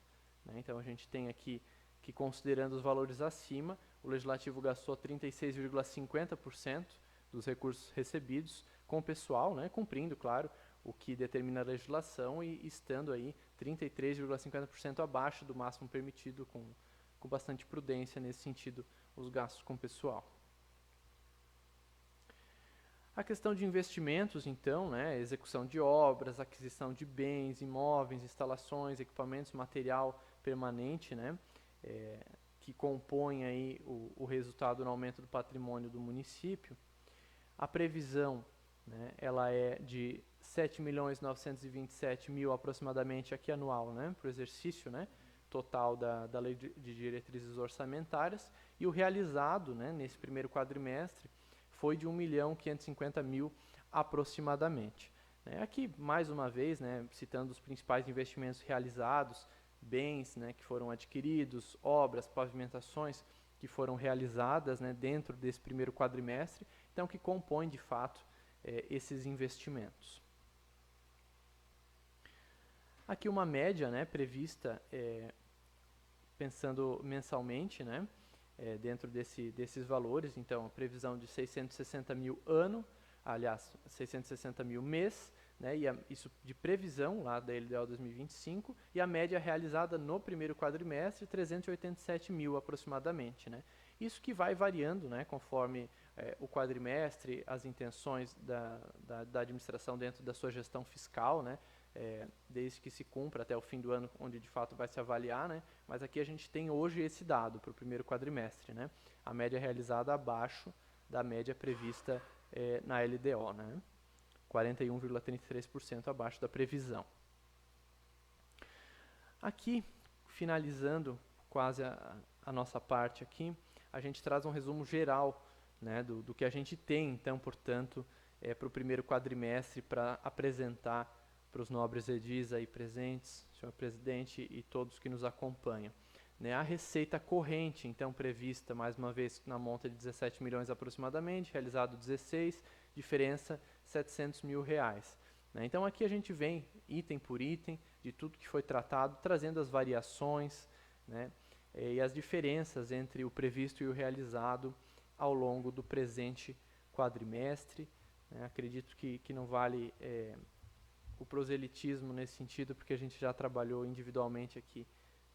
né, então a gente tem aqui que, considerando os valores acima, o Legislativo gastou 36,50% dos recursos recebidos com o pessoal, né, cumprindo, claro, o que determina a legislação e estando aí 33,50% abaixo do máximo permitido, com bastante prudência nesse sentido, os gastos com o pessoal. A questão de investimentos, então, né, execução de obras, aquisição de bens, imóveis, instalações, equipamentos, material permanente, né, que compõem aí o resultado no aumento do patrimônio do município. A previsão, né, ela é de 7.927.000 aproximadamente aqui anual, né, para o exercício, né, total da Lei de Diretrizes Orçamentárias, e o realizado, né, nesse primeiro quadrimestre foi de 1.550.000 aproximadamente. Né. Aqui, mais uma vez, né, citando os principais investimentos realizados, bens, né, que foram adquiridos, obras, pavimentações que foram realizadas, né, dentro desse primeiro quadrimestre, então que compõem de fato esses investimentos. Aqui uma média, né, prevista pensando mensalmente, né, dentro desses valores, então a previsão de 660.000 ano, aliás, 660.000 mês, né, e isso de previsão lá da LDO 2025, e a média realizada no primeiro quadrimestre, 387.000 aproximadamente, né. Isso que vai variando, né, conforme o quadrimestre, as intenções da administração dentro da sua gestão fiscal, né, desde que se cumpra até o fim do ano, onde de fato vai se avaliar, né, mas aqui a gente tem hoje esse dado para o primeiro quadrimestre, né, a média realizada abaixo da média prevista na LDO, né, 41,33% abaixo da previsão. Aqui, finalizando quase a nossa parte aqui, a gente traz um resumo geral, né, do que a gente tem, então, portanto, para o primeiro quadrimestre, para apresentar para os nobres edis aí presentes, senhor presidente e todos que nos acompanham. Né, a receita corrente, então, prevista, mais uma vez, na monta de 17 milhões aproximadamente, realizado 16, diferença R$700.000. Né, então, aqui a gente vem, item por item, de tudo que foi tratado, trazendo as variações, né, e as diferenças entre o previsto e o realizado ao longo do presente quadrimestre. Né, acredito que não vale o proselitismo nesse sentido, porque a gente já trabalhou individualmente aqui,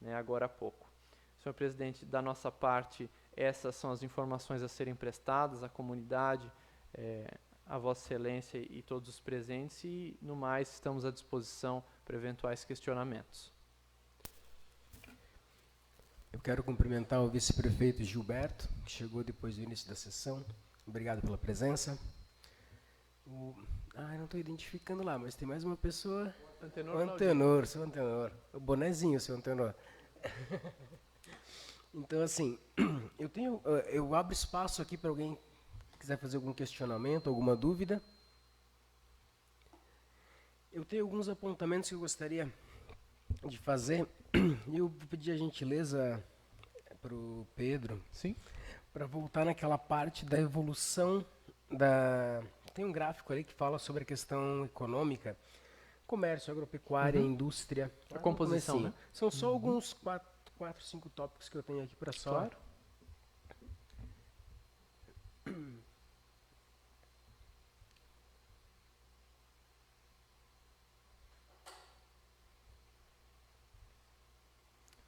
né, agora há pouco. Senhor presidente, da nossa parte, essas são as informações a serem prestadas à comunidade, a Vossa Excelência e todos os presentes, e no mais estamos à disposição para eventuais questionamentos. quero cumprimentar o vice-prefeito Gilberto, que chegou depois do início da sessão. Obrigado pela presença. Não estou identificando lá, mas tem mais uma pessoa. Antenor, O Antenor, seu Antenor. O bonezinho, seu Antenor. Então, assim, eu abro espaço aqui para alguém que quiser fazer algum questionamento, alguma dúvida. Eu tenho alguns apontamentos que eu gostaria de fazer. Eu vou pedir a gentileza para o Pedro, Sim. para voltar naquela parte da evolução da... Tem um gráfico ali que fala sobre a questão econômica, comércio, agropecuária, indústria. A composição, né? São só alguns 4, 5 tópicos que eu tenho aqui para só... Claro.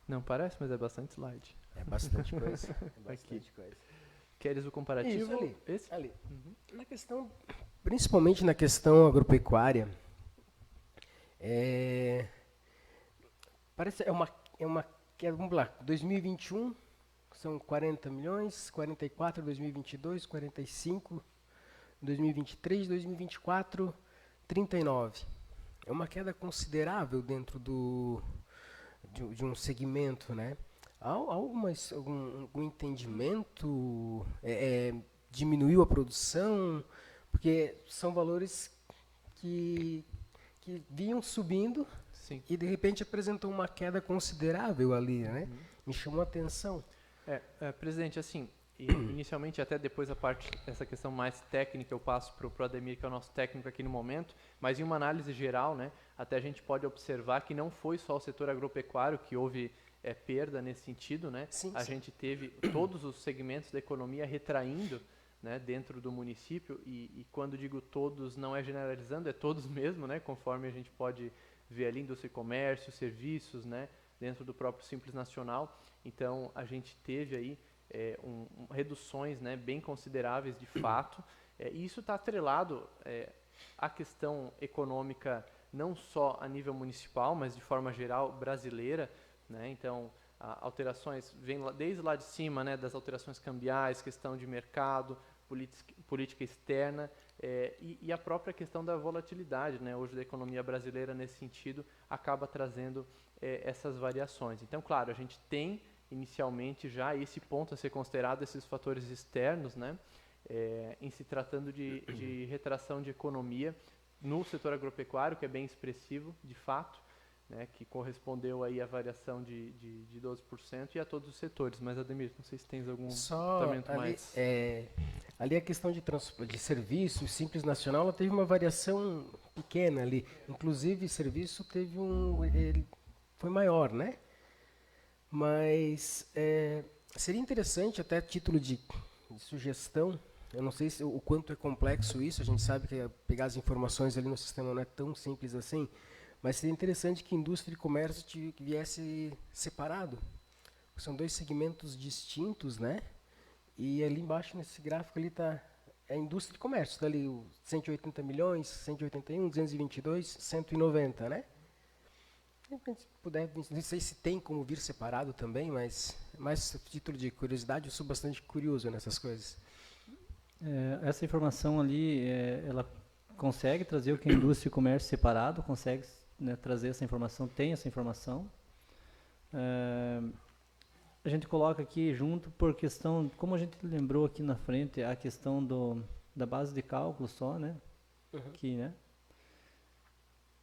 Não parece, mas é bastante slide. É bastante coisa. É bastante coisa. Queres o comparativo? Isso, ali. Esse? Ali. Na questão, principalmente na questão agropecuária, parece vamos lá, 2021 são 40 milhões, 44 em 2022, 45 em 2023, 2024, 39. É uma queda considerável dentro de um segmento, né? Há algum entendimento? Diminuiu a produção? Porque são valores que vinham subindo. Sim. E de repente apresentou uma queda considerável ali, né? Me chamou a atenção. Presidente, assim, inicialmente, até depois essa questão mais técnica eu passo para o Ademir, que é o nosso técnico aqui no momento, mas em uma análise geral, né, até a gente pode observar que não foi só o setor agropecuário que houve perda nesse sentido, né? A gente teve todos os segmentos da economia retraindo, né, dentro do município, e quando digo todos, não é generalizando, é todos mesmo, né, conforme a gente pode ver ali, indústria e comércio, serviços, né, dentro do próprio Simples Nacional. Então, a gente teve aí reduções, né, bem consideráveis de fato, e isso está atrelado à questão econômica, não só a nível municipal, mas de forma geral brasileira, né? Então, alterações vêm desde lá de cima, né, das alterações cambiais, questão de mercado, política externa, e a própria questão da volatilidade, né, hoje da economia brasileira nesse sentido acaba trazendo essas variações. Então, claro, a gente tem inicialmente já esse ponto a ser considerado, esses fatores externos, né, em se tratando de retração de economia no setor agropecuário, que é bem expressivo, de fato, né, que correspondeu aí à variação de 12%, e a todos os setores. Mas, Ademir, não sei se tens algum tratamento mais... Ali a questão de serviço, Simples Nacional, ela teve uma variação pequena ali. Inclusive, serviço teve ele foi maior, né? Mas seria interessante, até a título de sugestão, eu não sei o quanto é complexo isso, a gente sabe que pegar as informações ali no sistema não é tão simples assim, mas seria interessante que indústria e comércio viesse separado. São dois segmentos distintos, né? E ali embaixo, nesse gráfico, ali está a indústria e comércio. Está ali o 180 milhões, 181, 222, 190, né? Se puder, não sei se tem como vir separado também, mas mais título de curiosidade, eu sou bastante curioso nessas coisas. Essa informação ali, ela consegue trazer o que é indústria e comércio separado, consegue, né, trazer essa informação, tem essa informação. A gente coloca aqui junto por questão, como a gente lembrou aqui na frente, a questão da base de cálculo só, né? Aqui, né?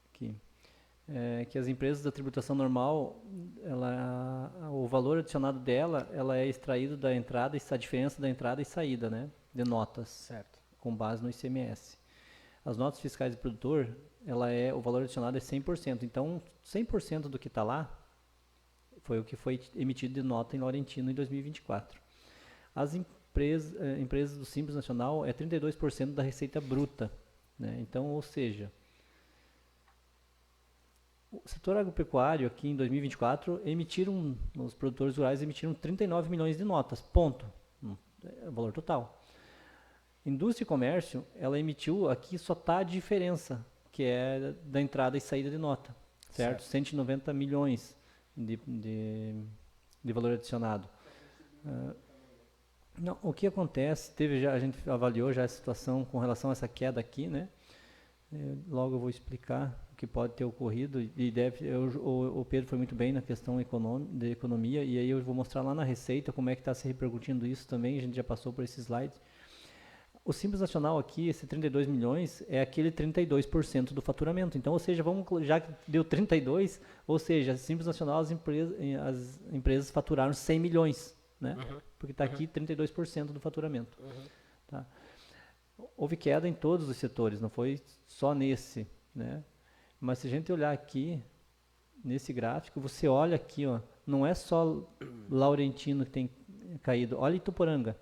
Aqui. Que as empresas da tributação normal, o valor adicionado dela, ela é extraído da entrada, a diferença da entrada e saída, né? De notas. Certo. Com base no ICMS. As notas fiscais do produtor, o valor adicionado é 100%. Então, 100% do que está lá foi o que foi emitido de nota em Laurentino em 2024. As empresas do Simples Nacional é 32% da receita bruta, né? Então, ou seja, o setor agropecuário aqui em 2024 os produtores rurais emitiram 39 milhões de notas, ponto. É o valor total. Indústria e comércio, ela emitiu, aqui só está a diferença, que é da entrada e saída de nota, certo? 190 milhões de valor adicionado. Não, o que acontece, a gente avaliou já a situação com relação a essa queda aqui, né? Logo eu vou explicar o que pode ter ocorrido, e o Pedro foi muito bem na questão de economia, e aí eu vou mostrar lá na receita como é que está se repercutindo isso também, a gente já passou por esse slide. O Simples Nacional aqui, esse 32 milhões, é aquele 32% do faturamento. Então, ou seja, já que deu 32, ou seja, Simples Nacional, as empresas faturaram 100 milhões, né? Porque está aqui 32% do faturamento. Tá? Houve queda em todos os setores, não foi só nesse, né? Mas se a gente olhar aqui, nesse gráfico, você olha aqui, ó, não é só Laurentino que tem caído, olha Ituporanga.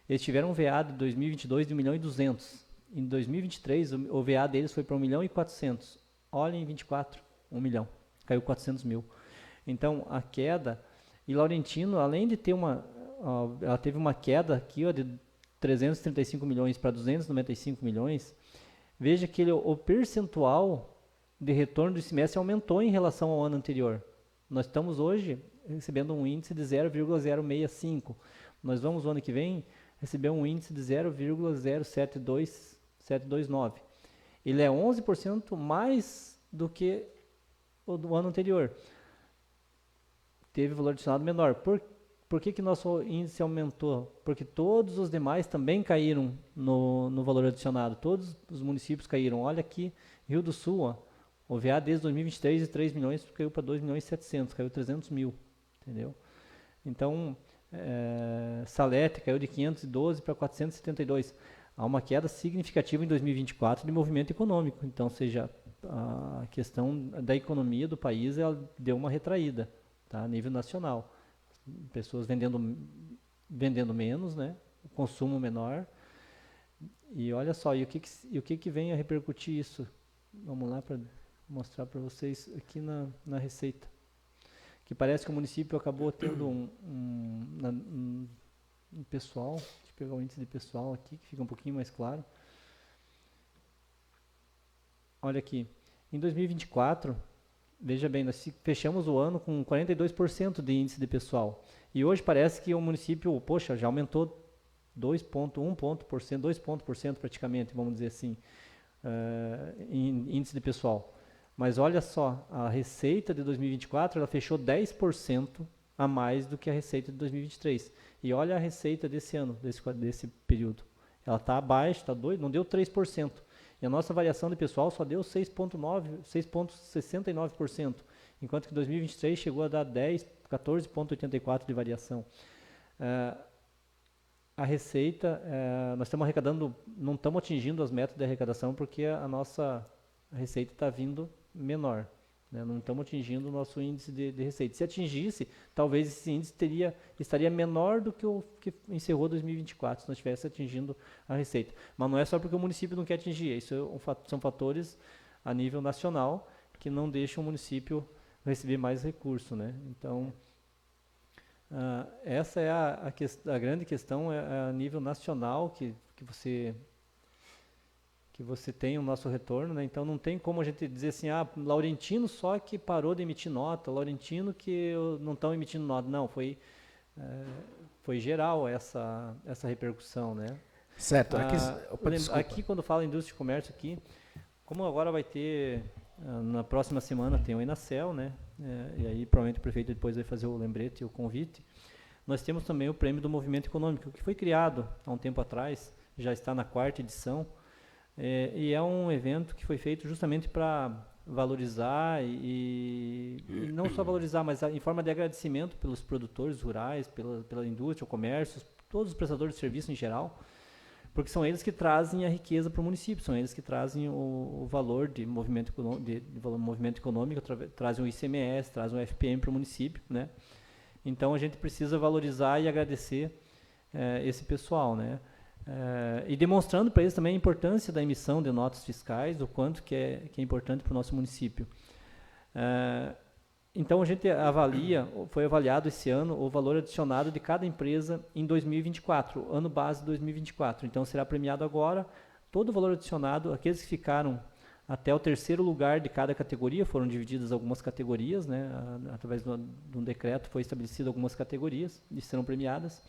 Eles tiveram um VA de 2022 de 1.200.000. Em 2023, o VA deles foi para 1.400.000. Olha em 24, 1 milhão. Caiu 400.000. Então, a queda... E Laurentino, além de ter ela teve uma queda aqui, ó, de 335 milhões para 295 milhões. Veja que o percentual de retorno do semestre aumentou em relação ao ano anterior. Nós estamos hoje recebendo um índice de 0,065. Nós vamos, o ano que vem, receber um índice de 0,0729. Ele é 11% mais do que o do ano anterior. Teve valor adicionado menor. Por que nosso índice aumentou? Porque todos os demais também caíram no valor adicionado. Todos os municípios caíram. Olha aqui, Rio do Sul, ó, o VA desde 2023 de 3 milhões caiu para 2.700.000, caiu 300.000, entendeu? Então... Salete caiu de 512 para 472. Há uma queda significativa em 2024 de movimento econômico. Então, seja, a questão da economia do país, ela deu uma retraída, tá, a nível nacional. Pessoas vendendo menos, né? O consumo menor. E olha só, e o que vem a repercutir isso? Vamos lá para mostrar para vocês aqui na receita. Que parece que o município acabou tendo um pessoal, deixa eu pegar o índice de pessoal aqui, que fica um pouquinho mais claro. Olha aqui, em 2024, veja bem, nós fechamos o ano com 42% de índice de pessoal. E hoje parece que o município, poxa, já aumentou 2 pontos praticamente, vamos dizer assim, em índice de pessoal. Mas olha só, a receita de 2024 ela fechou 10% a mais do que a receita de 2023. E olha a receita desse ano, desse período. Ela está abaixo, está 2%, não deu 3%. E a nossa variação de pessoal só deu 6,69%, enquanto que 2023 chegou a dar 14,84% de variação. A receita, nós estamos arrecadando, não estamos atingindo as metas de arrecadação porque a nossa receita está vindo menor, né? Não estamos atingindo o nosso índice de receita. Se atingisse, talvez esse índice estaria menor do que o que encerrou 2024, se nós estivesse atingindo a receita. Mas não é só porque o município não quer atingir, isso são fatores a nível nacional que não deixam o município receber mais recurso, né? Então, essa é a grande questão, a nível nacional que você tem o nosso retorno, né? Então não tem como a gente dizer assim, Laurentino só que parou de emitir nota, Laurentino que não estão emitindo nota. Não, foi geral essa repercussão, né? Certo. Aqui quando fala indústria e comércio aqui, como agora vai ter, na próxima semana tem o Enacel, né? E aí provavelmente o prefeito depois vai fazer o lembrete e o convite. Nós temos também o Prêmio do Movimento Econômico, que foi criado há um tempo atrás, já está na 4ª edição. E é um evento que foi feito justamente para valorizar e não só valorizar, mas em forma de agradecimento pelos produtores rurais, pela indústria, o comércio, todos os prestadores de serviço em geral, porque são eles que trazem a riqueza para o município, são eles que trazem o valor de movimento econômico, trazem o ICMS, trazem o FPM para o município, né? Então a gente precisa valorizar e agradecer esse pessoal, né? E demonstrando para eles também a importância da emissão de notas fiscais, o quanto que é importante para o nosso município. Então a gente foi avaliado esse ano o valor adicionado de cada empresa em 2024, ano base 2024. Então será premiado agora todo o valor adicionado, aqueles que ficaram até o terceiro lugar de cada categoria. Foram divididas algumas categorias, né? Através de um decreto foi estabelecido algumas categorias e serão premiadas.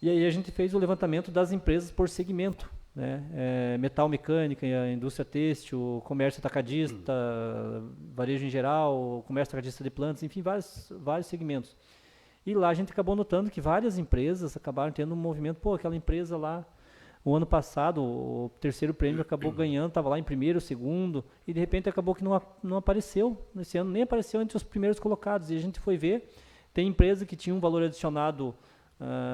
E aí a gente fez o levantamento das empresas por segmento, né? Metal mecânica, indústria têxtil, comércio atacadista, varejo em geral, comércio atacadista de plantas, enfim, vários segmentos. E lá a gente acabou notando que várias empresas acabaram tendo um movimento, aquela empresa lá, o ano passado, o terceiro prêmio acabou ganhando, estava lá em primeiro, segundo, e de repente acabou que não apareceu, nesse ano nem apareceu entre os primeiros colocados. E a gente foi ver, tem empresa que tinha um valor adicionado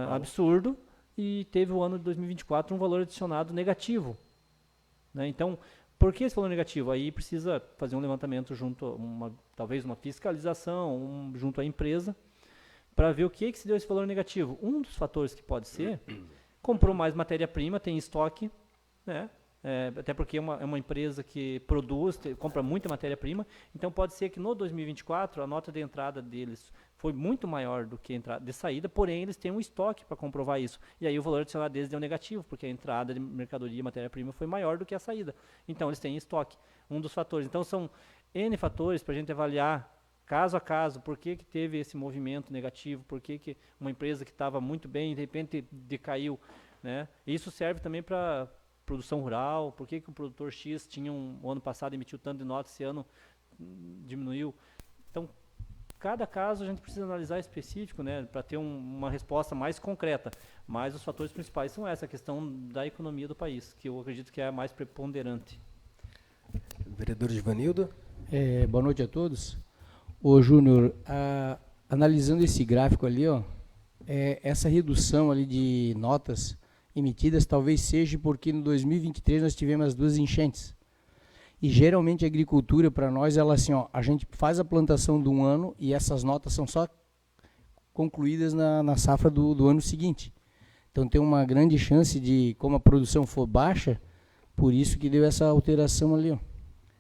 absurdo, e teve o ano de 2024 um valor adicionado negativo, né? Então, por que esse valor negativo? Aí precisa fazer um levantamento junto, talvez uma fiscalização, junto à empresa, para ver o que se deu esse valor negativo. Um dos fatores que pode ser, comprou mais matéria-prima, tem estoque, né? Até porque é uma empresa que produz, compra muita matéria-prima, então pode ser que no 2024 a nota de entrada deles foi muito maior do que a entrada de saída, porém eles têm um estoque para comprovar isso. E aí o valor adicional deles deu negativo, porque a entrada de mercadoria e matéria-prima foi maior do que a saída. Então eles têm estoque, um dos fatores. Então são N fatores para a gente avaliar caso a caso, por que teve esse movimento negativo, por que uma empresa que estava muito bem, de repente decaiu, né? Isso serve também para produção rural, por que o produtor X tinha o ano passado emitiu tanto de nota, esse ano diminuiu. Então, cada caso a gente precisa analisar específico, né, para ter uma resposta mais concreta. Mas os fatores principais são essa questão da economia do país, que eu acredito que é a mais preponderante. Vereador Givanildo. Boa noite a todos. Ô Júnior, analisando esse gráfico ali, essa redução ali de notas emitidas talvez seja porque no 2023 nós tivemos as 2 enchentes. E geralmente a agricultura para nós, ela assim, a gente faz a plantação de um ano e essas notas são só concluídas na safra do ano seguinte. Então tem uma grande chance de, como a produção for baixa, por isso que deu essa alteração ali,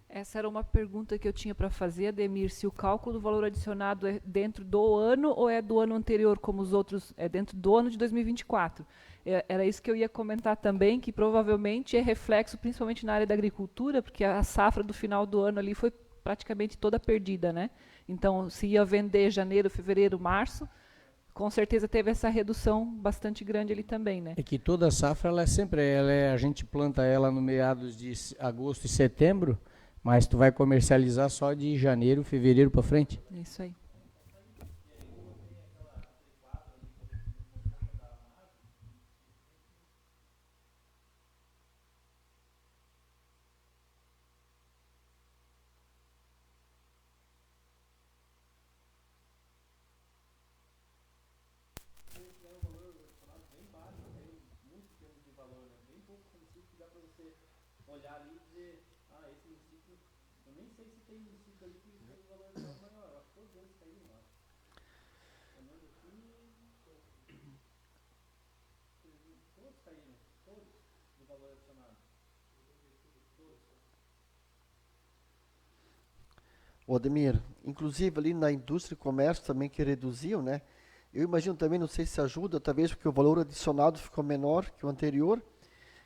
Essa era uma pergunta que eu tinha para fazer, Ademir, se o cálculo do valor adicionado é dentro do ano ou é do ano anterior, como os outros, é dentro do ano de 2024. Era isso que eu ia comentar também, que provavelmente é reflexo, principalmente na área da agricultura, porque a safra do final do ano ali foi praticamente toda perdida, né? Então, se ia vender janeiro, fevereiro, março, com certeza teve essa redução bastante grande ali também, né? É que toda safra, a gente planta ela no meados de agosto e setembro, mas tu vai comercializar só de janeiro, fevereiro para frente. Isso aí. Ademir, inclusive ali na indústria e comércio também que reduziu, né? Eu imagino também, não sei se ajuda, talvez porque o valor adicionado ficou menor que o anterior,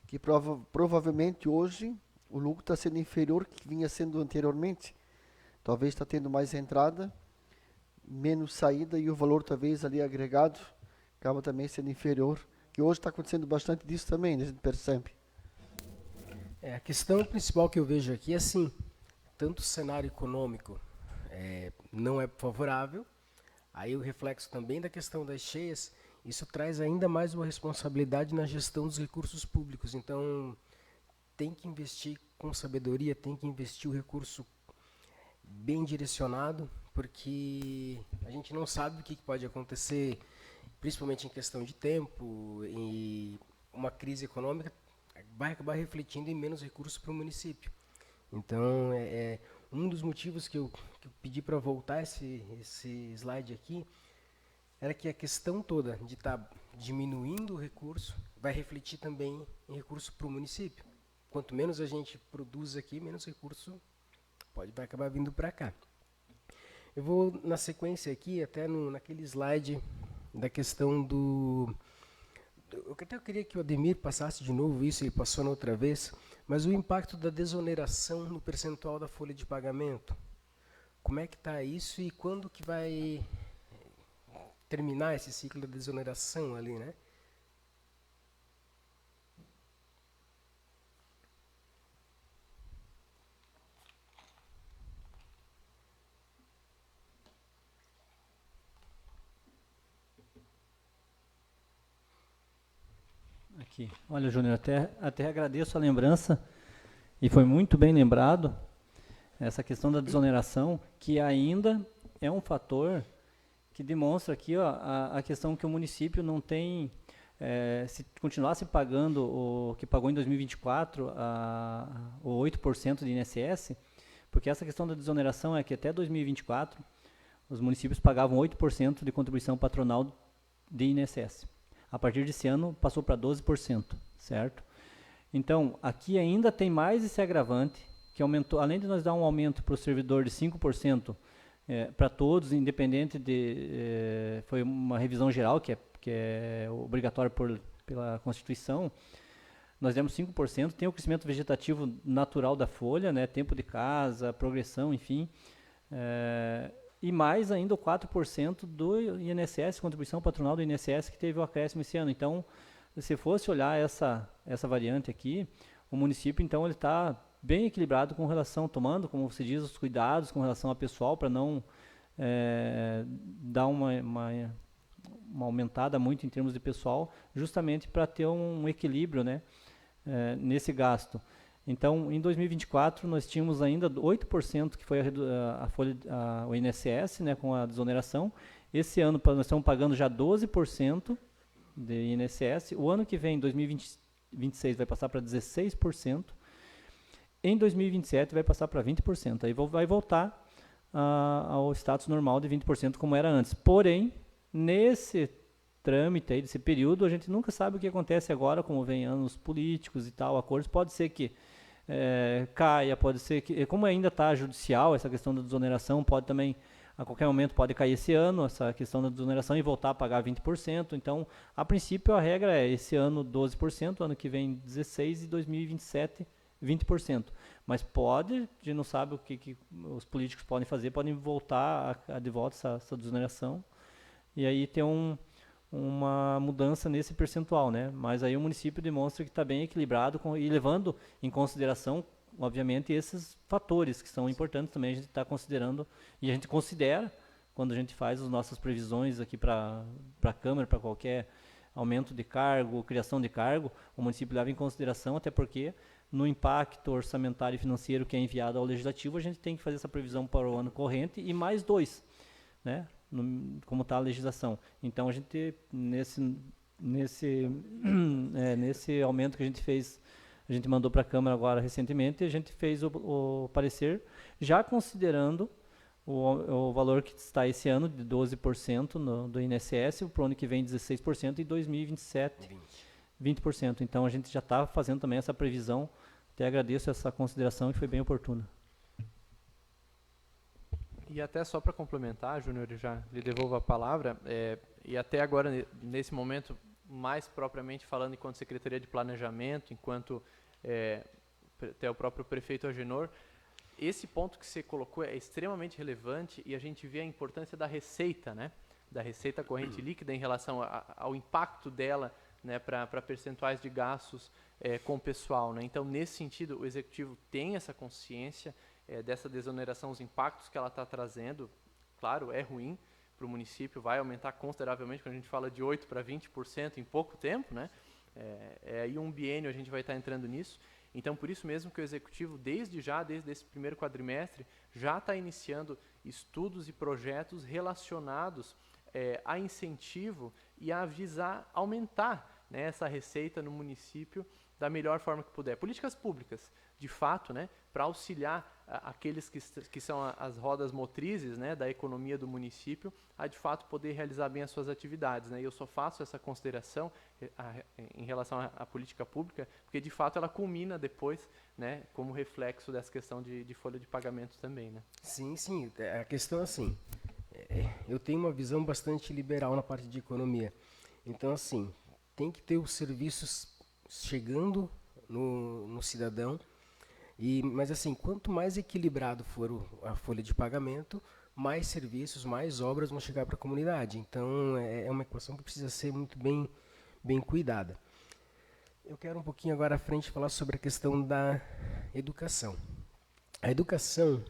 que provavelmente hoje o lucro está sendo inferior que vinha sendo anteriormente. Talvez está tendo mais entrada, menos saída e o valor talvez ali agregado acaba também sendo inferior. Que hoje está acontecendo bastante disso também, né? A gente percebe. A questão principal que eu vejo aqui é assim, tanto o cenário econômico não é favorável, aí o reflexo também da questão das cheias, isso traz ainda mais uma responsabilidade na gestão dos recursos públicos. Então, tem que investir com sabedoria, tem que investir o recurso bem direcionado, porque a gente não sabe o que pode acontecer, principalmente em questão de tempo, e uma crise econômica vai acabar refletindo em menos recursos para o município. Então, um dos motivos que eu pedi para voltar esse slide aqui era que a questão toda de estar diminuindo o recurso vai refletir também em recurso para o município. Quanto menos a gente produz aqui, menos recurso vai acabar vindo para cá. Eu vou, na sequência aqui, até naquele slide da questão Eu até queria que o Ademir passasse de novo isso, ele passou na outra vez, mas o impacto da desoneração no percentual da folha de pagamento. Como é que está isso e quando que vai terminar esse ciclo da desoneração ali, né? Aqui. Olha, Júnior, até agradeço a lembrança, e foi muito bem lembrado, essa questão da desoneração, que ainda é um fator que demonstra aqui ó, a questão que o município não tem, se continuasse pagando o que pagou em 2024, o 8% de INSS, porque essa questão da desoneração é que até 2024 os municípios pagavam 8% de contribuição patronal de INSS. A partir desse ano passou para 12%, certo? Então, aqui ainda tem mais esse agravante, que aumentou, além de nós dar um aumento para o servidor de 5%, para todos, independente de... foi uma revisão geral, que é obrigatório pela Constituição, nós demos 5%, tem o crescimento vegetativo natural da folha, né, tempo de casa, progressão, enfim, e mais ainda o 4% do INSS, contribuição patronal do INSS, que teve o acréscimo esse ano. Então, se fosse olhar essa variante aqui, o município, então, ele está bem equilibrado com relação, tomando, como se diz, os cuidados com relação ao pessoal, para não dar uma aumentada muito em termos de pessoal, justamente para ter um equilíbrio, né, nesse gasto. Então, em 2024, nós tínhamos ainda 8%, que foi o INSS, né, com a desoneração. Esse ano, nós estamos pagando já 12% de INSS. O ano que vem, 2026, vai passar para 16%. Em 2027, vai passar para 20%. Aí vai voltar ao status normal de 20%, como era antes. Porém, nesse trâmite aí, desse período, a gente nunca sabe o que acontece agora, como vem anos políticos e tal, acordos. Pode ser que caia, pode ser que, como ainda está judicial essa questão da desoneração, pode também, a qualquer momento pode cair esse ano, essa questão da desoneração, e voltar a pagar 20%. Então, a princípio, a regra é esse ano 12%, ano que vem 16% e 2027 20%. Mas pode, a gente não sabe o que os políticos podem fazer, podem voltar de volta essa desoneração, e aí ter uma mudança nesse percentual, né? Mas aí o município demonstra que está bem equilibrado e levando em consideração, obviamente, esses fatores que são importantes também a gente está considerando, e a gente considera quando a gente faz as nossas previsões aqui para a Câmara, para qualquer aumento de cargo, criação de cargo, o município leva em consideração, até porque no impacto orçamentário e financeiro que é enviado ao Legislativo, a gente tem que fazer essa previsão para o ano corrente e mais 2, né? Como está a legislação. Então, a gente, nesse aumento que a gente fez, a gente mandou para a Câmara agora recentemente, a gente fez o parecer, já considerando o valor que está esse ano, de 12% do INSS, para o ano que vem 16%, e 2027, 20%. Então, a gente já está fazendo também essa previsão. Até agradeço essa consideração, que foi bem oportuna. E até só para complementar, Júnior, já lhe devolvo a palavra, e até agora, nesse momento, mais propriamente falando enquanto Secretaria de Planejamento, enquanto até o próprio prefeito Agenor, esse ponto que você colocou é extremamente relevante, e a gente vê a importância da receita, né, da receita corrente líquida em relação ao impacto dela, né, para percentuais de gastos com o pessoal, né? Então, nesse sentido, o Executivo tem essa consciência dessa desoneração, os impactos que ela está trazendo. Claro, é ruim para o município, vai aumentar consideravelmente, quando a gente fala de 8% para 20% em pouco tempo, né? Aí um biênio a gente vai estar entrando nisso. Então, por isso mesmo que o Executivo, desde esse primeiro quadrimestre, já está iniciando estudos e projetos relacionados a incentivo e a visar aumentar, né, essa receita no município da melhor forma que puder. Políticas públicas, de fato, né, para auxiliar aqueles que são as rodas motrizes, né, da economia do município, a de fato poder realizar bem as suas atividades, né? E eu só faço essa consideração em relação à política pública, porque de fato ela culmina depois, né, como reflexo dessa questão de folha de pagamento também, né? Sim, sim. A questão é assim, eu tenho uma visão bastante liberal na parte de economia. Então, assim, tem que ter os serviços chegando no cidadão. Mas assim, quanto mais equilibrado for a folha de pagamento, mais serviços, mais obras vão chegar para a comunidade. Então, é uma equação que precisa ser muito bem cuidada. Eu quero um pouquinho agora à frente falar sobre a questão da educação. A educação,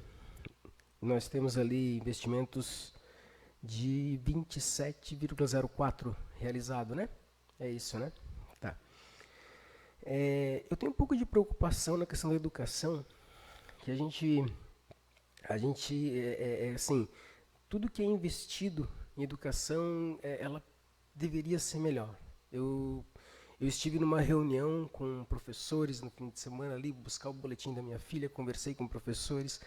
nós temos ali investimentos de 27,04 realizado, né? É isso, né? Tá. Eu tenho um pouco de preocupação na questão da educação, que a gente assim, tudo que é investido em educação, ela deveria ser melhor. Eu estive numa reunião com professores no fim de semana ali, buscar o boletim da minha filha, conversei com professores,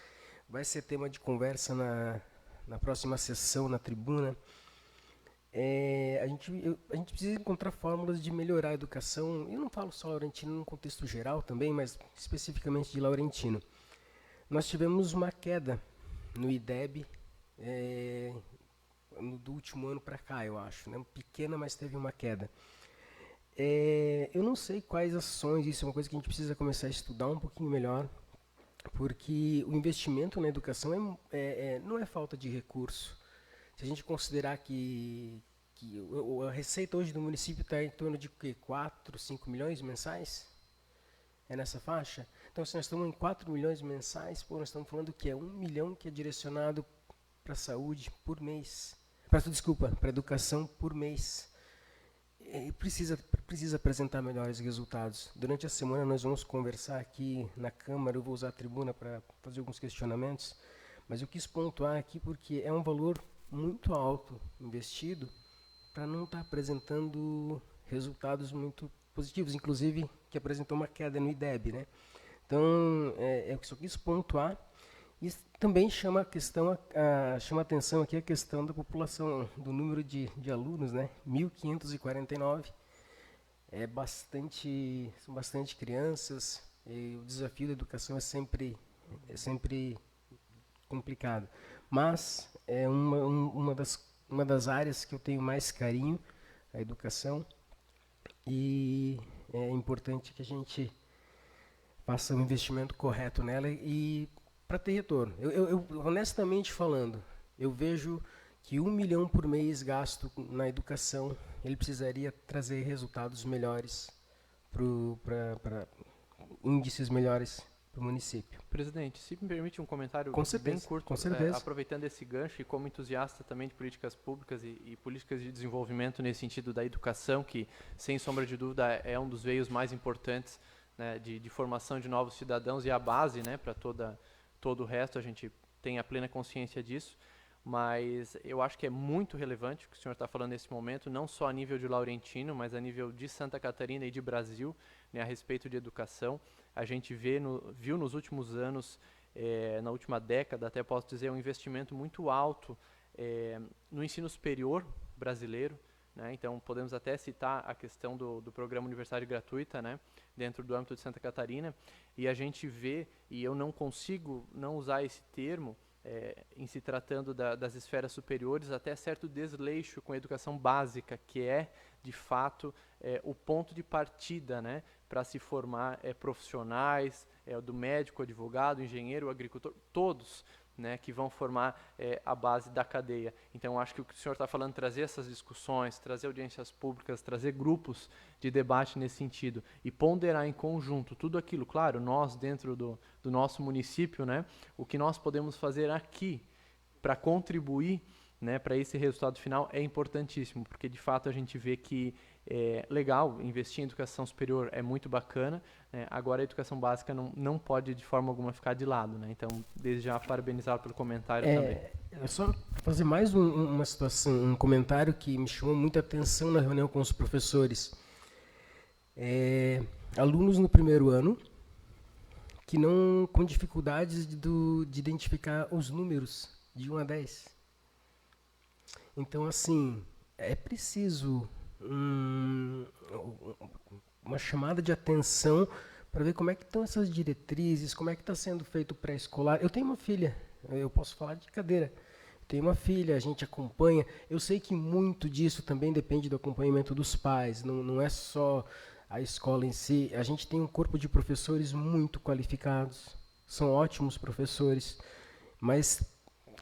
vai ser tema de conversa na próxima sessão, na tribuna. A gente precisa encontrar fórmulas de melhorar a educação. Eu não falo só Laurentino no contexto geral também, mas especificamente de Laurentino. Nós tivemos uma queda no IDEB do último ano para cá, eu acho, né? Pequena, mas teve uma queda. Eu não sei quais ações, isso é uma coisa que a gente precisa começar a estudar um pouquinho melhor, porque o investimento na educação não é falta de recurso. Se a gente considerar que a receita hoje do município está em torno de 4, 5 milhões mensais, é nessa faixa? Então, se nós estamos em 4 milhões mensais, nós estamos falando que é 1 milhão que é direcionado para a saúde por mês. Para a educação por mês. Precisa apresentar melhores resultados. Durante a semana nós vamos conversar aqui na Câmara, eu vou usar a tribuna para fazer alguns questionamentos, mas eu quis pontuar aqui porque é um valor muito alto investido para não estar apresentando resultados muito positivos, inclusive que apresentou uma queda no IDEB, né? Então, eu só quis pontuar. E também chama a atenção aqui a questão da população, do número de alunos, né? 1.549. São bastante crianças, e o desafio da educação é sempre complicado. Mas é uma das áreas que eu tenho mais carinho, a educação, e é importante que a gente faça um investimento correto nela e para ter retorno. Eu, honestamente falando, eu vejo que 1 milhão por mês gasto na educação, ele precisaria trazer resultados melhores, para índices melhores para o município. Presidente, se me permite um comentário bem curto, com certeza. Aproveitando esse gancho e como entusiasta também de políticas públicas e políticas de desenvolvimento nesse sentido da educação, que, sem sombra de dúvida, é um dos veios mais importantes, né, de formação de novos cidadãos e a base, né, para todo o resto, a gente tem a plena consciência disso, mas eu acho que é muito relevante o que o senhor está falando nesse momento, não só a nível de Laurentino, mas a nível de Santa Catarina e de Brasil, né, a respeito de educação. A gente viu nos últimos anos, na última década, até posso dizer, um investimento muito alto no ensino superior brasileiro, né? Então, podemos até citar a questão do programa Universidade Gratuita, né, dentro do âmbito de Santa Catarina, e a gente vê, e eu não consigo não usar esse termo, em se tratando das esferas superiores, até certo desleixo com a educação básica, que é, de fato, o ponto de partida, né, para se formar profissionais, do médico, advogado, engenheiro, agricultor, todos, né, que vão formar a base da cadeia. Então, acho que o que o senhor está falando, trazer essas discussões, trazer audiências públicas, trazer grupos de debate nesse sentido e ponderar em conjunto tudo aquilo, claro, nós dentro do nosso município, né, o que nós podemos fazer aqui para contribuir, né, para esse resultado final é importantíssimo, porque de fato a gente vê que legal, investir em educação superior é muito bacana, né? Agora a educação básica não pode de forma alguma ficar de lado, né? Então, desde já parabenizá-lo pelo comentário também. É só fazer mais uma situação, um comentário que me chamou muita atenção na reunião com os professores. Alunos no primeiro ano que não com dificuldades de identificar os números de 1 a 10. Então, assim, é preciso uma chamada de atenção para ver como é que estão essas diretrizes, como é que está sendo feito o pré-escolar. Eu tenho uma filha, eu posso falar de cadeira. tenho uma filha, a gente acompanha. Eu sei que muito disso também depende do acompanhamento dos pais, não é só a escola em si. A gente tem um corpo de professores muito qualificados, são ótimos professores, mas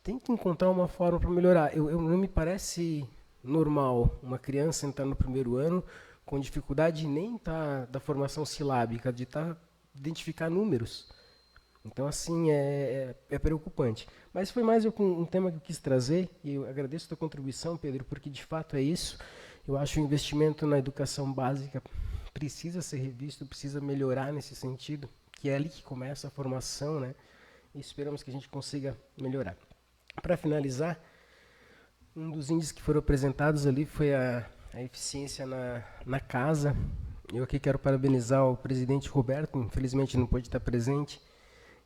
tem que encontrar uma forma para melhorar. Não me parece normal uma criança entrar no primeiro ano com dificuldade nem da formação silábica, de identificar números. Então, assim, é preocupante. Mas foi mais um tema que eu quis trazer, e eu agradeço a tua contribuição, Pedro, porque de fato é isso. Eu acho que o investimento na educação básica precisa ser revisto, precisa melhorar nesse sentido, que é ali que começa a formação, né? E esperamos que a gente consiga melhorar. Para finalizar, um dos índices que foram apresentados ali foi a eficiência na casa. Eu aqui quero parabenizar o presidente Roberto, infelizmente não pôde estar presente,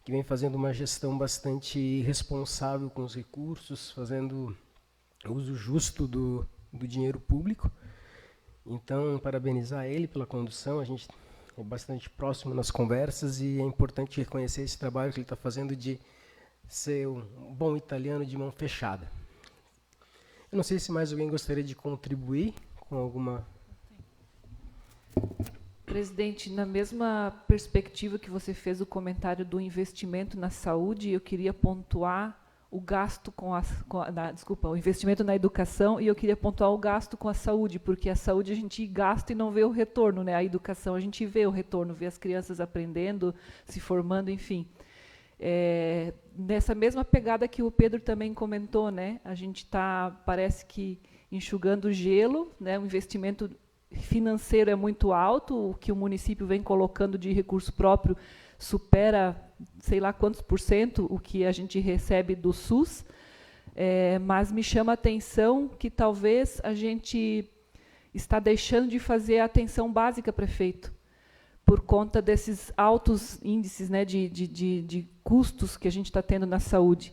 que vem fazendo uma gestão bastante responsável com os recursos, fazendo uso justo do dinheiro público. Então, parabenizar ele pela condução, a gente é bastante próximo nas conversas e é importante reconhecer esse trabalho que ele está fazendo de ser um bom italiano de mão fechada. Eu não sei se mais alguém gostaria de contribuir com alguma... Presidente, na mesma perspectiva que você fez o comentário do investimento na saúde, eu queria pontuar o gasto o investimento na educação, e eu queria pontuar o gasto com a saúde, porque a saúde a gente gasta e não vê o retorno, né? A educação a gente vê o retorno, vê as crianças aprendendo, se formando, enfim. Nessa mesma pegada que o Pedro também comentou, né? A gente está, parece que, enxugando gelo, né? O investimento financeiro é muito alto, o que o município vem colocando de recurso próprio supera, sei lá quantos % o que a gente recebe do SUS, mas me chama a atenção que talvez a gente está deixando de fazer a atenção básica, prefeito, por conta desses altos índices, né, de custos que a gente está tendo na saúde.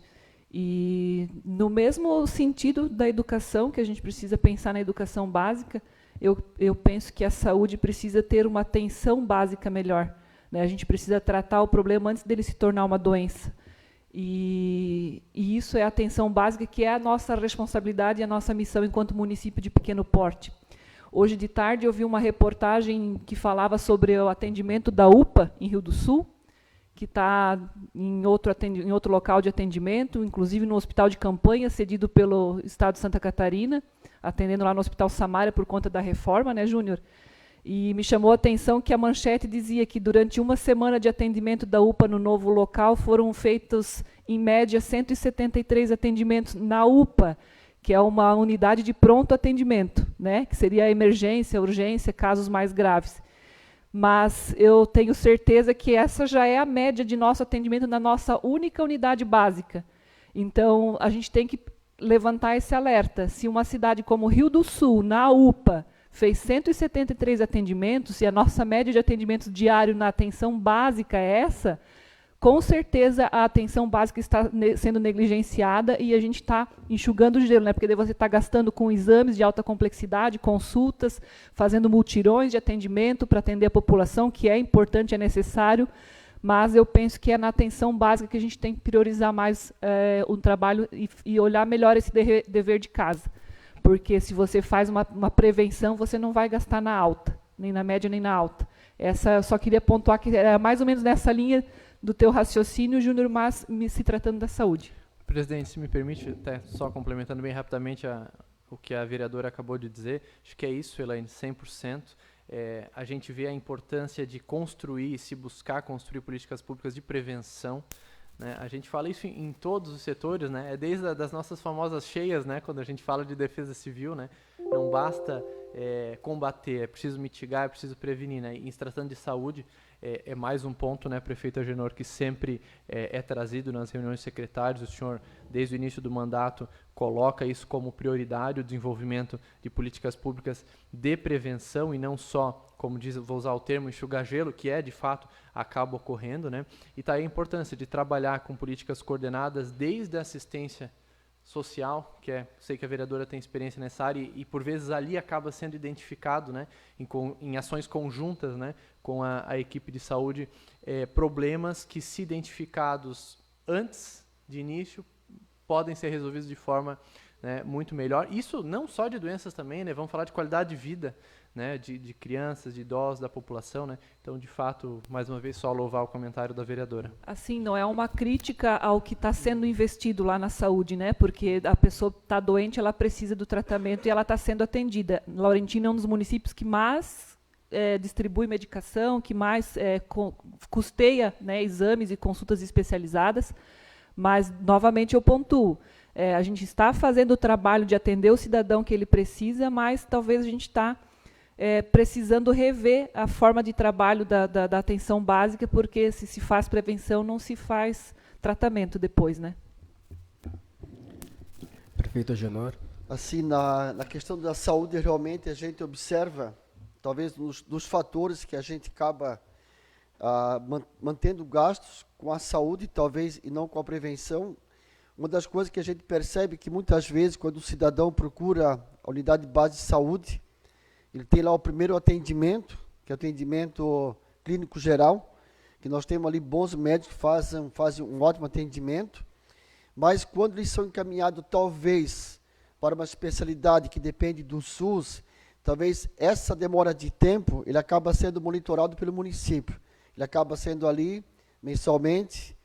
E, no mesmo sentido da educação, que a gente precisa pensar na educação básica, eu penso que a saúde precisa ter uma atenção básica melhor, né? A gente precisa tratar o problema antes dele se tornar uma doença. E isso é a atenção básica, que é a nossa responsabilidade e a nossa missão enquanto município de pequeno porte. Hoje de tarde eu vi uma reportagem que falava sobre o atendimento da UPA em Rio do Sul, que está em outro local de atendimento, inclusive no hospital de campanha, cedido pelo Estado de Santa Catarina, atendendo lá no Hospital Samária por conta da reforma, né, Júnior? E me chamou a atenção que a manchete dizia que durante uma semana de atendimento da UPA no novo local foram feitos, em média, 173 atendimentos na UPA, que é uma unidade de pronto atendimento, né, que seria a emergência, a urgência, casos mais graves. Mas eu tenho certeza que essa já é a média de nosso atendimento na nossa única unidade básica. Então, a gente tem que levantar esse alerta. Se uma cidade como Rio do Sul, na UPA, fez 173 atendimentos, e a nossa média de atendimento diário na atenção básica é essa, com certeza a atenção básica está sendo negligenciada e a gente está enxugando o gelo, né? Porque daí você está gastando com exames de alta complexidade, consultas, fazendo multirões de atendimento para atender a população, que é importante, é necessário, mas eu penso que é na atenção básica que a gente tem que priorizar mais o trabalho e olhar melhor esse dever de casa. Porque se você faz uma prevenção, você não vai gastar na alta, nem na média, nem na alta. Essa eu só queria pontuar que era mais ou menos nessa linha do teu raciocínio, Júnior, mas se tratando da saúde. Presidente, se me permite, até só complementando bem rapidamente o que a vereadora acabou de dizer, acho que é isso, Elaine, 100%. A gente vê a importância de construir, se buscar construir políticas públicas de prevenção, né? A gente fala isso em todos os setores, né? Desde das nossas famosas cheias, né? Quando a gente fala de defesa civil, né? Não basta combater, é preciso mitigar, é preciso prevenir, né? E se tratando de saúde, é mais um ponto, né, prefeito Agenor, que sempre é trazido nas reuniões de secretários. O senhor, desde o início do mandato, coloca isso como prioridade, o desenvolvimento de políticas públicas de prevenção e não só, como diz, vou usar o termo, enxugar gelo, que de fato, acaba ocorrendo, né? E está aí a importância de trabalhar com políticas coordenadas desde a assistência social, sei que a vereadora tem experiência nessa área e por vezes ali acaba sendo identificado, né, em ações conjuntas, né, com a equipe de saúde, problemas que, se identificados antes de início, podem ser resolvidos de forma, né, muito melhor. Isso não só de doenças também, né? Vamos falar de qualidade de vida, né, de crianças, de idosos, da população, né? Então, de fato, mais uma vez, só louvar o comentário da vereadora. Assim, não é uma crítica ao que está sendo investido lá na saúde, né? Porque a pessoa está doente, ela precisa do tratamento e ela está sendo atendida. Laurentino é um dos municípios que mais distribui medicação, que mais custeia, né, exames e consultas especializadas, mas, novamente, eu pontuo. A gente está fazendo o trabalho de atender o cidadão que ele precisa, mas talvez a gente está precisando rever a forma de trabalho da atenção básica, porque se faz prevenção, não se faz tratamento depois, né? Prefeito Agenor. Assim, na questão da saúde, realmente a gente observa, talvez dos fatores que a gente acaba mantendo gastos com a saúde, talvez, e não com a prevenção. Uma das coisas que a gente percebe que muitas vezes, quando o cidadão procura a unidade de base de saúde, ele tem lá o primeiro atendimento, que é o atendimento clínico geral, que nós temos ali bons médicos que fazem um ótimo atendimento, mas quando eles são encaminhados, talvez, para uma especialidade que depende do SUS, talvez essa demora de tempo, ele acaba sendo monitorado pelo município. Ele acaba sendo ali, mensalmente,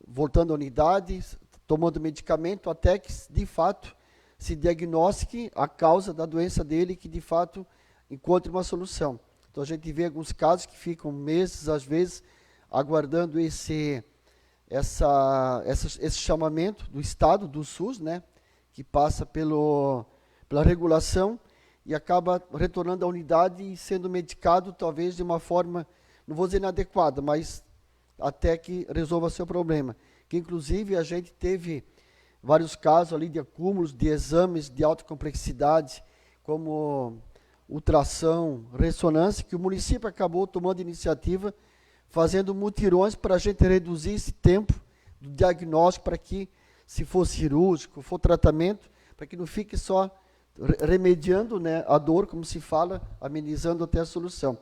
voltando à unidade, tomando medicamento, até que, de fato, se diagnostique a causa da doença dele, que, de fato, encontre uma solução. Então, a gente vê alguns casos que ficam meses, às vezes, aguardando esse chamamento do Estado, do SUS, né, que passa pela regulação e acaba retornando à unidade e sendo medicado, talvez, de uma forma, não vou dizer inadequada, mas até que resolva seu problema. Que, inclusive, a gente teve vários casos ali de acúmulos de exames de alta complexidade, como ultrassom, ressonância, que o município acabou tomando iniciativa, fazendo mutirões para a gente reduzir esse tempo do diagnóstico, para que, se for cirúrgico, for tratamento, para que não fique só remediando, né, a dor, como se fala, amenizando até a solução.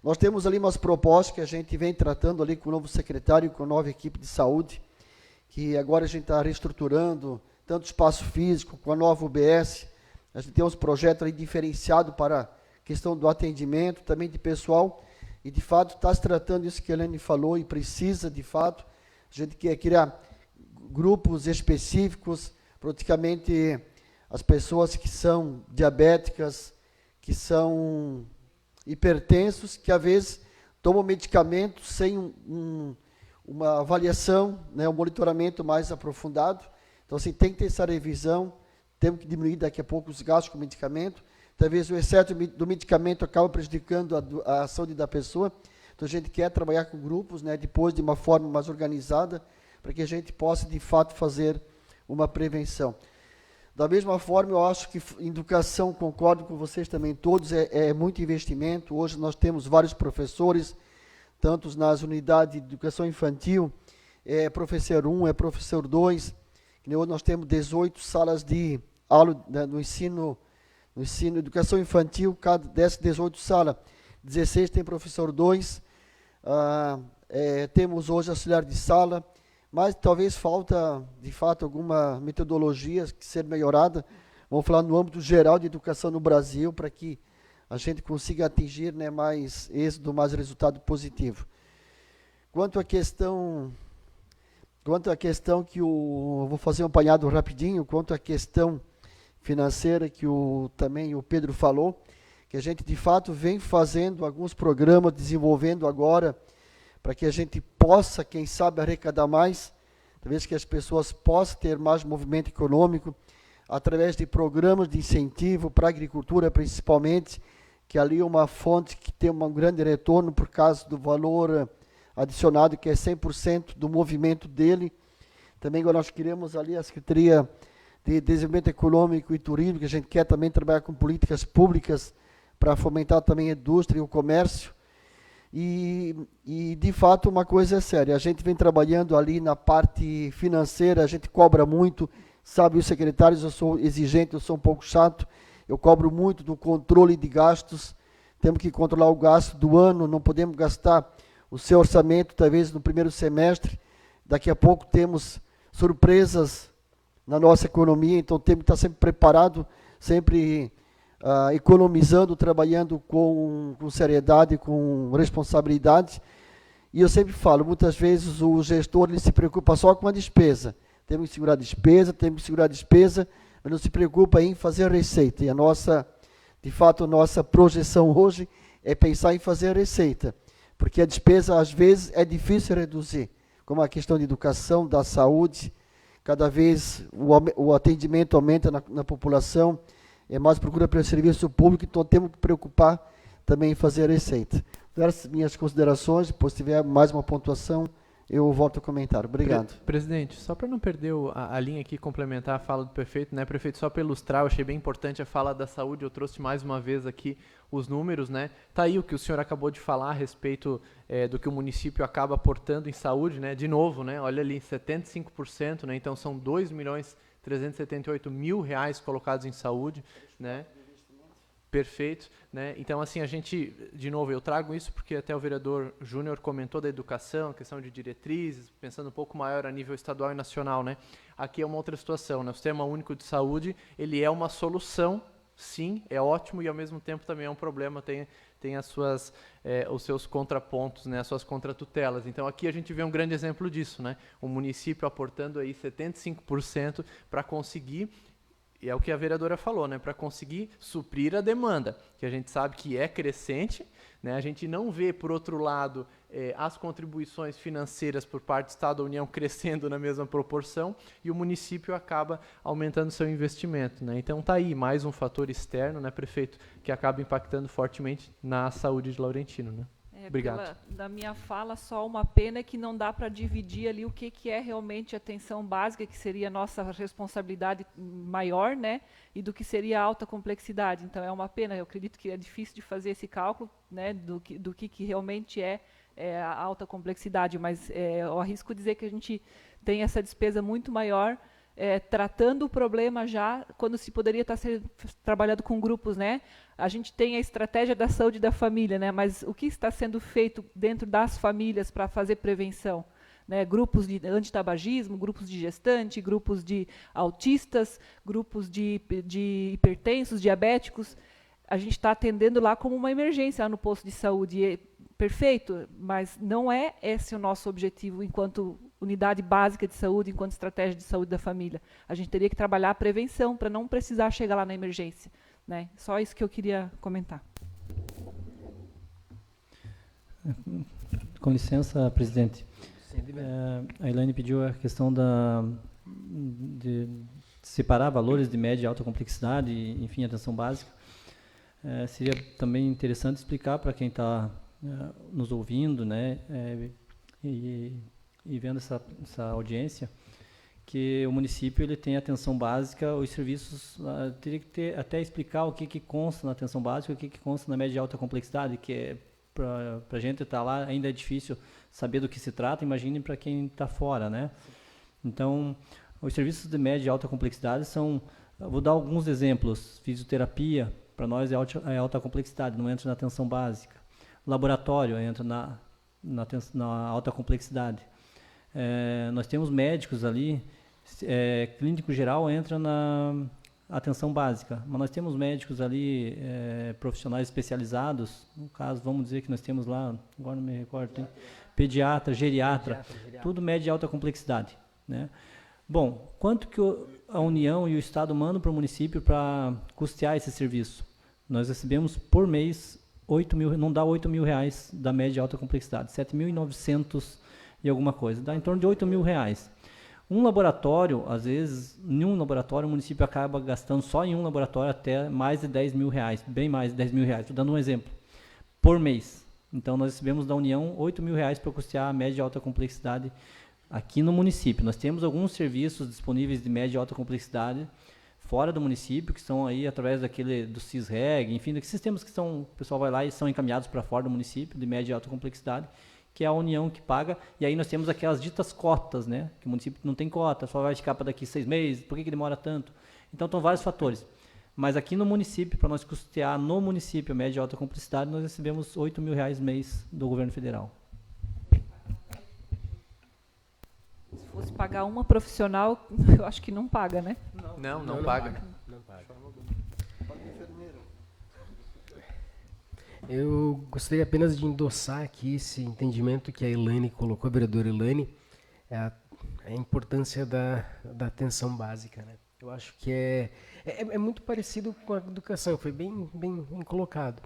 Nós temos ali umas propostas que a gente vem tratando ali com o novo secretário, com a nova equipe de saúde, que agora a gente está reestruturando, tanto o espaço físico, com a nova UBS. A gente tem uns projetos ali diferenciados para a questão do atendimento, também de pessoal, e de fato está se tratando isso que a Helene falou, e precisa, de fato, a gente quer criar grupos específicos, praticamente as pessoas que são diabéticas, que são hipertensos, que às vezes tomam medicamento sem uma avaliação, né, um monitoramento mais aprofundado. Então, assim, tem que ter essa revisão, temos que diminuir daqui a pouco os gastos com medicamento. Talvez o excesso do medicamento acaba prejudicando a saúde da pessoa. Então, a gente quer trabalhar com grupos, né, depois de uma forma mais organizada, para que a gente possa, de fato, fazer uma prevenção. Da mesma forma, eu acho que educação, concordo com vocês também, todos, é muito investimento. Hoje nós temos vários professores, tanto nas unidades de educação infantil, professor 1, professor 2, que hoje nós temos 18 salas de aula, né, no ensino, educação infantil, dessas 18 salas, 16 tem professor 2, temos hoje auxiliar de sala, mas talvez falta, de fato, alguma metodologia que ser melhorada. Vamos falar no âmbito geral de educação no Brasil, para que a gente consiga atingir, né, mais êxito, mais resultado positivo. Quanto à questão que eu vou fazer um apanhado rapidinho, quanto à questão financeira que também o Pedro falou, que a gente de fato vem fazendo alguns programas, desenvolvendo agora, para que a gente possa, quem sabe, arrecadar mais, talvez que as pessoas possam ter mais movimento econômico, através de programas de incentivo para a agricultura, principalmente, que ali é uma fonte que tem um grande retorno por causa do valor adicionado, que é 100% do movimento dele. Também agora nós queremos ali a Secretaria de Desenvolvimento Econômico e Turismo, que a gente quer também trabalhar com políticas públicas para fomentar também a indústria e o comércio. E, de fato, uma coisa é séria, a gente vem trabalhando ali na parte financeira, a gente cobra muito, sabe, os secretários, eu sou exigente, eu sou um pouco chato, eu cobro muito do controle de gastos, temos que controlar o gasto do ano, não podemos gastar o seu orçamento, talvez no primeiro semestre, daqui a pouco temos surpresas na nossa economia, então temos que estar sempre preparado, sempre economizando, trabalhando com seriedade, com responsabilidade. E eu sempre falo, muitas vezes o gestor ele se preocupa só com a despesa. Temos que segurar a despesa, mas não se preocupa em fazer a receita. E de fato, a nossa projeção hoje é pensar em fazer a receita, porque a despesa, às vezes, é difícil reduzir, como a questão de educação, da saúde. Cada vez o atendimento aumenta na população, é mais procura pelo serviço público, então temos que preocupar também em fazer a receita. Essas minhas considerações, depois se tiver mais uma pontuação, eu volto a comentar. Obrigado. Presidente, só para não perder a linha aqui, complementar a fala do prefeito, né, prefeito, só para ilustrar, eu achei bem importante a fala da saúde, eu trouxe mais uma vez aqui os números, né, tá aí o que o senhor acabou de falar a respeito do que o município acaba aportando em saúde, né, de novo, né, olha ali, 75%, né, então são 2.378.000 reais colocados em saúde, né. Perfeito, né? Então, assim, a gente, de novo, eu trago isso porque até o vereador Júnior comentou da educação, questão de diretrizes, pensando um pouco maior a nível estadual e nacional, né? Aqui é uma outra situação, né? O Sistema Único de Saúde, ele é uma solução, sim, é ótimo e ao mesmo tempo também é um problema, tem os seus contrapontos, né? As suas contratutelas. Então, aqui a gente vê um grande exemplo disso, né? O município aportando aí 75% para conseguir. E é o que a vereadora falou, né, para conseguir suprir a demanda, que a gente sabe que é crescente, né, a gente não vê, por outro lado, as contribuições financeiras por parte do Estado da União crescendo na mesma proporção e o município acaba aumentando seu investimento, né. Então está aí mais um fator externo, né, prefeito, que acaba impactando fortemente na saúde de Laurentino, né. Obrigado. Da minha fala, só uma pena é que não dá para dividir ali o que é realmente a atenção básica, que seria a nossa responsabilidade maior, né, e do que seria a alta complexidade. Então, é uma pena, eu acredito que é difícil de fazer esse cálculo, né, do que realmente é a alta complexidade, mas eu arrisco dizer que a gente tem essa despesa muito maior, tratando o problema já, quando se poderia estar sendo trabalhado com grupos, né? A gente tem a estratégia da saúde da família, né? Mas o que está sendo feito dentro das famílias para fazer prevenção? Né? Grupos de antitabagismo, grupos de gestante, grupos de autistas, grupos de hipertensos, diabéticos. A gente está atendendo lá como uma emergência lá no posto de saúde. Perfeito, mas não é esse o nosso objetivo enquanto unidade básica de saúde, enquanto estratégia de saúde da família. A gente teria que trabalhar a prevenção para não precisar chegar lá na emergência, né? Só isso que eu queria comentar. Com licença, presidente. A Elaine pediu a questão de separar valores de média e alta complexidade, enfim, atenção básica. Seria também interessante explicar para quem está nos ouvindo, né, e vendo essa audiência, que o município ele tem atenção básica, os serviços, teria que até explicar o que consta na atenção básica, o que consta na média e alta complexidade, que para a gente estar lá ainda é difícil saber do que se trata, imagine para quem está fora, né? Então, os serviços de média e alta complexidade são, vou dar alguns exemplos, fisioterapia, para nós é alta complexidade, não entra na atenção básica. Laboratório entra na alta complexidade. Nós temos médicos ali, clínico geral entra na atenção básica, mas nós temos médicos ali, profissionais especializados, no caso, vamos dizer que nós temos lá, agora não me recordo, tem pediatra, geriatra, tudo média e alta complexidade, né? Bom, quanto que a União e o Estado mandam para o município para custear esse serviço? Nós recebemos por mês 8 mil, não dá 8 mil reais da média e alta complexidade, 7.900 e alguma coisa, dá em torno de 8 mil reais. Um laboratório, às vezes, em um laboratório, o município acaba gastando só em um laboratório até mais de 10 mil reais, bem mais de 10 mil reais, estou dando um exemplo, por mês. Então, nós recebemos da União 8 mil reais para custear a média e alta complexidade aqui no município. Nós temos alguns serviços disponíveis de média e alta complexidade fora do município, que são aí através do CISREG, enfim, daqueles sistemas que o pessoal vai lá e são encaminhados para fora do município, de média e alta complexidade, que é a União que paga, e aí nós temos aquelas ditas cotas, né, que o município não tem cota, só vai ficar para daqui 6 meses, por que demora tanto? Então, estão vários fatores. Mas aqui no município, para nós custear no município a média e alta complexidade, nós recebemos 8 mil reais mês do governo federal. fosse pagar uma profissional, eu acho que não paga, né? Não paga. Não paga. Eu gostaria apenas de endossar aqui esse entendimento que a Elaine colocou, a vereadora Elaine, a importância da atenção básica, né? Eu acho que é muito parecido com a educação, foi bem colocado.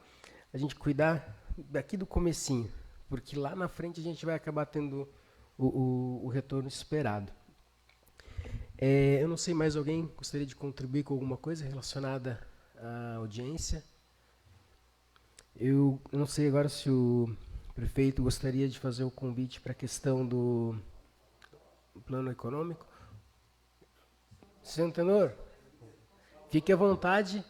A gente cuidar daqui do comecinho, porque lá na frente a gente vai acabar tendo o retorno esperado. Eu não sei, mais alguém gostaria de contribuir com alguma coisa relacionada à audiência? Eu não sei agora se o prefeito gostaria de fazer o convite para a questão do plano econômico. Senhor Antenor, fique à vontade.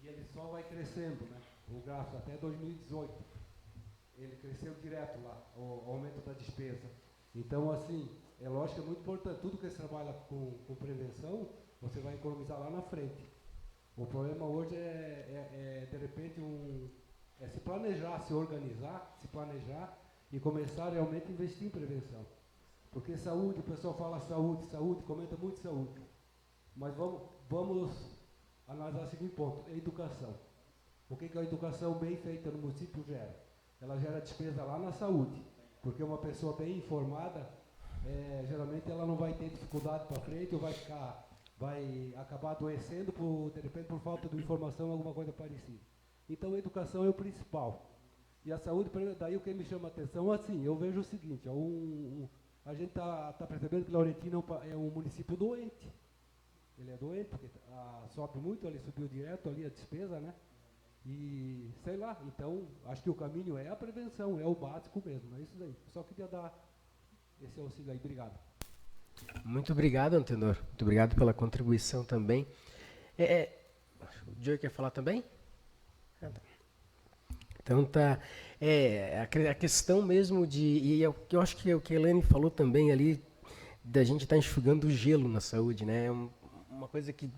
E ele só vai crescendo, né? O gráfico até 2018. Ele cresceu direto lá, o aumento da despesa. Então, assim, é lógico que é muito importante. Tudo que você trabalha com prevenção, você vai economizar lá na frente. O problema hoje de repente, se planejar, se organizar, se planejar e começar realmente a investir em prevenção. Porque saúde, o pessoal fala saúde, comenta muito saúde. Mas vamos analisar o seguinte ponto, a educação. O que a educação bem feita no município gera? Ela gera despesa lá na saúde, porque uma pessoa bem informada, geralmente ela não vai ter dificuldade para frente ou vai acabar adoecendo, de repente, por falta de informação, alguma coisa parecida. Então, a educação é o principal. E a saúde, daí o que me chama a atenção, assim, eu vejo o seguinte, a gente está percebendo que Laurentino é um município doente. Ele é doente, porque sobe muito, ele subiu direto ali a despesa, né? E, sei lá, então, acho que o caminho é a prevenção, é o básico mesmo, é isso daí. Só queria dar esse auxílio aí, obrigado. Muito obrigado, Antenor. Muito obrigado pela contribuição também. O Joe quer falar também? Então tá. A questão mesmo e eu acho que o que a Elaine falou também ali, da gente estar enxugando o gelo na saúde, né? Uma coisa que,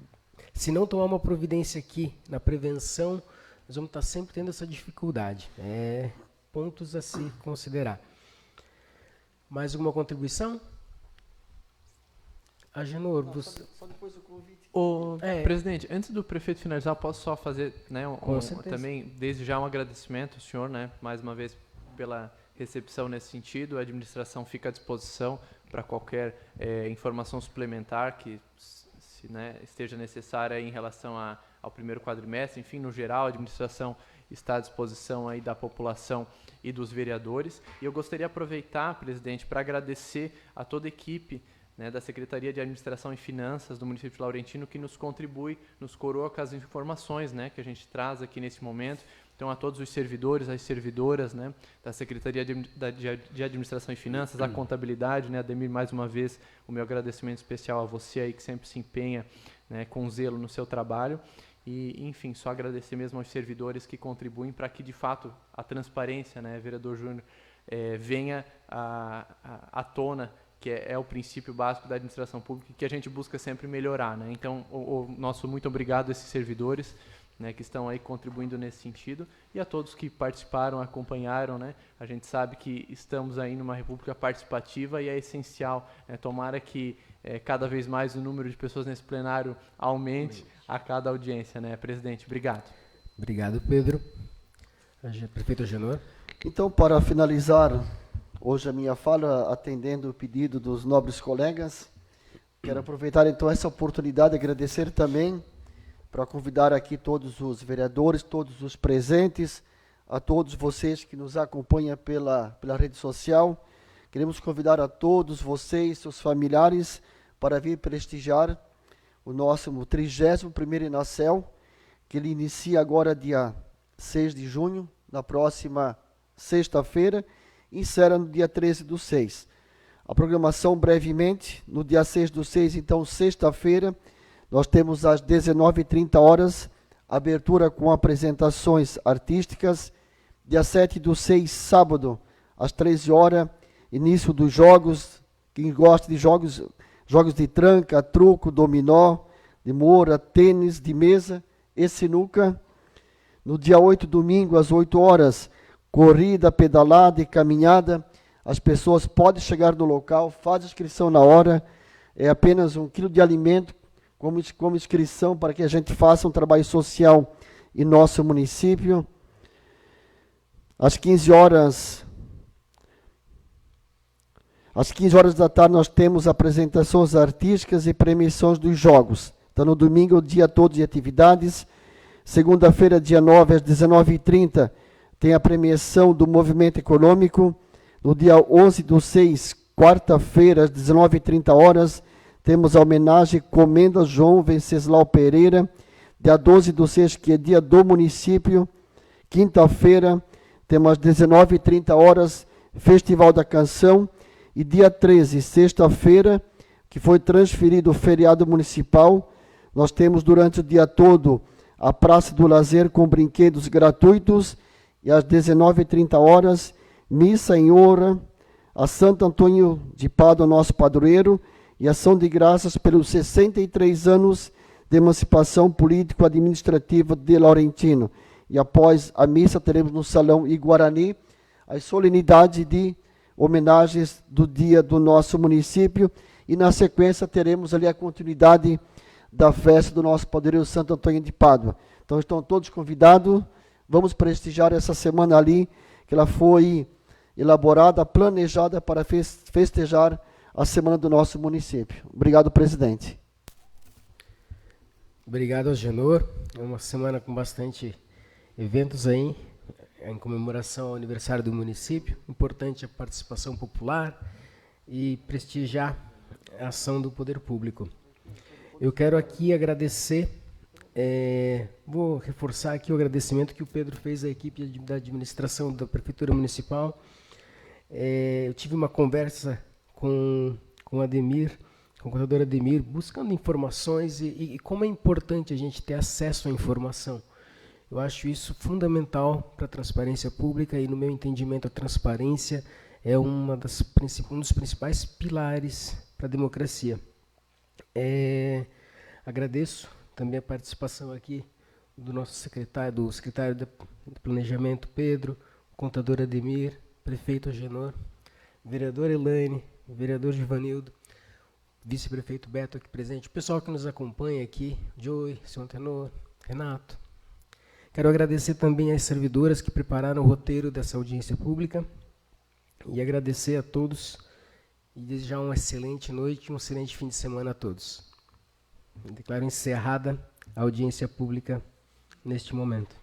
se não tomar uma providência aqui na prevenção, nós vamos estar sempre tendo essa dificuldade. Pontos a se considerar. Mais alguma contribuição? Agenor, Só depois do convite. Presidente, antes do prefeito finalizar, posso só fazer, né, também, desde já, um agradecimento ao senhor, né, mais uma vez, pela recepção nesse sentido. A administração fica à disposição para qualquer informação suplementar que esteja necessária em relação ao primeiro quadrimestre. Enfim, no geral, a administração está à disposição aí da população e dos vereadores. E eu gostaria de aproveitar, presidente, para agradecer a toda a equipe, né, da Secretaria de Administração e Finanças do município de Laurentino, que nos contribui, nos coroa com as informações, né, que a gente traz aqui nesse momento. Então, a todos os servidores, as servidoras, né, da Secretaria de Administração e Finanças, a contabilidade, né, Ademir, mais uma vez, o meu agradecimento especial a você aí, que sempre se empenha, né, com zelo no seu trabalho. E, enfim, só agradecer mesmo aos servidores que contribuem para que, de fato, a transparência, né, vereador Júnior, venha à tona, que é o princípio básico da administração pública, que a gente busca sempre melhorar, né? Então, o nosso muito obrigado a esses servidores, né, que estão aí contribuindo nesse sentido, e a todos que participaram, acompanharam, né? A gente sabe que estamos aí numa república participativa e é essencial, né? Tomara que cada vez mais o número de pessoas nesse plenário aumente a cada audiência, né? Presidente, obrigado. Obrigado, Pedro. Prefeito Agenor. Então, para finalizar hoje a minha fala, atendendo o pedido dos nobres colegas, quero aproveitar então essa oportunidade e agradecer também para convidar aqui todos os vereadores, todos os presentes, a todos vocês que nos acompanham pela rede social. Queremos convidar a todos vocês, seus familiares, para vir prestigiar o nosso 31º Inacel, que ele inicia agora dia 6 de junho, na próxima sexta-feira, e encerra no dia 13/6. A programação brevemente, no dia 6/6, então sexta-feira, nós temos às 19h30, abertura com apresentações artísticas. Dia 7/6, sábado, às 13h, início dos jogos. Quem gosta de jogos jogos de tranca, truco, dominó, de moura, tênis, de mesa e sinuca. No dia 8, domingo, às 8 horas, corrida, pedalada e caminhada. As pessoas podem chegar no local, faz inscrição na hora, é apenas 1 quilo de alimento como inscrição para que a gente faça um trabalho social em nosso município. Às 15 horas da tarde nós temos apresentações artísticas e premiações dos jogos. Então no domingo, o dia todo de atividades. Segunda-feira, dia 9, às 19h30, tem a premiação do movimento econômico. No dia 11/6, quarta-feira, às 19h30, temos a homenagem Comenda João Venceslau Pereira. Dia 12/6, que é dia do município. Quinta-feira, temos às 19h30, Festival da Canção. E dia 13, sexta-feira, que foi transferido o feriado municipal, nós temos durante o dia todo a Praça do Lazer com brinquedos gratuitos. E às 19h30, missa em honra a Santo Antônio de Pádua, nosso padroeiro, e ação de graças pelos 63 anos de emancipação político-administrativa de Laurentino. E após a missa teremos no Salão Iguarani a solenidade de homenagens do dia do nosso município, e na sequência teremos ali a continuidade da festa do nosso padroeiro Santo Antônio de Pádua. Então estão todos convidados, vamos prestigiar essa semana ali, que ela foi elaborada, planejada para festejar a semana do nosso município. Obrigado, presidente. Obrigado, Agenor. É uma semana com bastante eventos aí, em comemoração ao aniversário do município. Importante a participação popular e prestigiar a ação do poder público. Eu quero aqui agradecer, vou reforçar aqui o agradecimento que o Pedro fez à equipe da administração da Prefeitura Municipal. Eu tive uma conversa com o Ademir, com o contador Ademir, buscando informações e como é importante a gente ter acesso à informação. Eu acho isso fundamental para a transparência pública e, no meu entendimento, a transparência é um dos principais pilares para a democracia. Agradeço também a participação aqui do nosso secretário de Planejamento, Pedro, contador Ademir, prefeito Agenor, vereador Elaine, vereador Givanildo, vice-prefeito Beto aqui presente, o pessoal que nos acompanha aqui, Joey, seu Antenor, Renato. Quero agradecer também às servidoras que prepararam o roteiro dessa audiência pública e agradecer a todos e desejar uma excelente noite e um excelente fim de semana a todos. Declaro encerrada a audiência pública neste momento.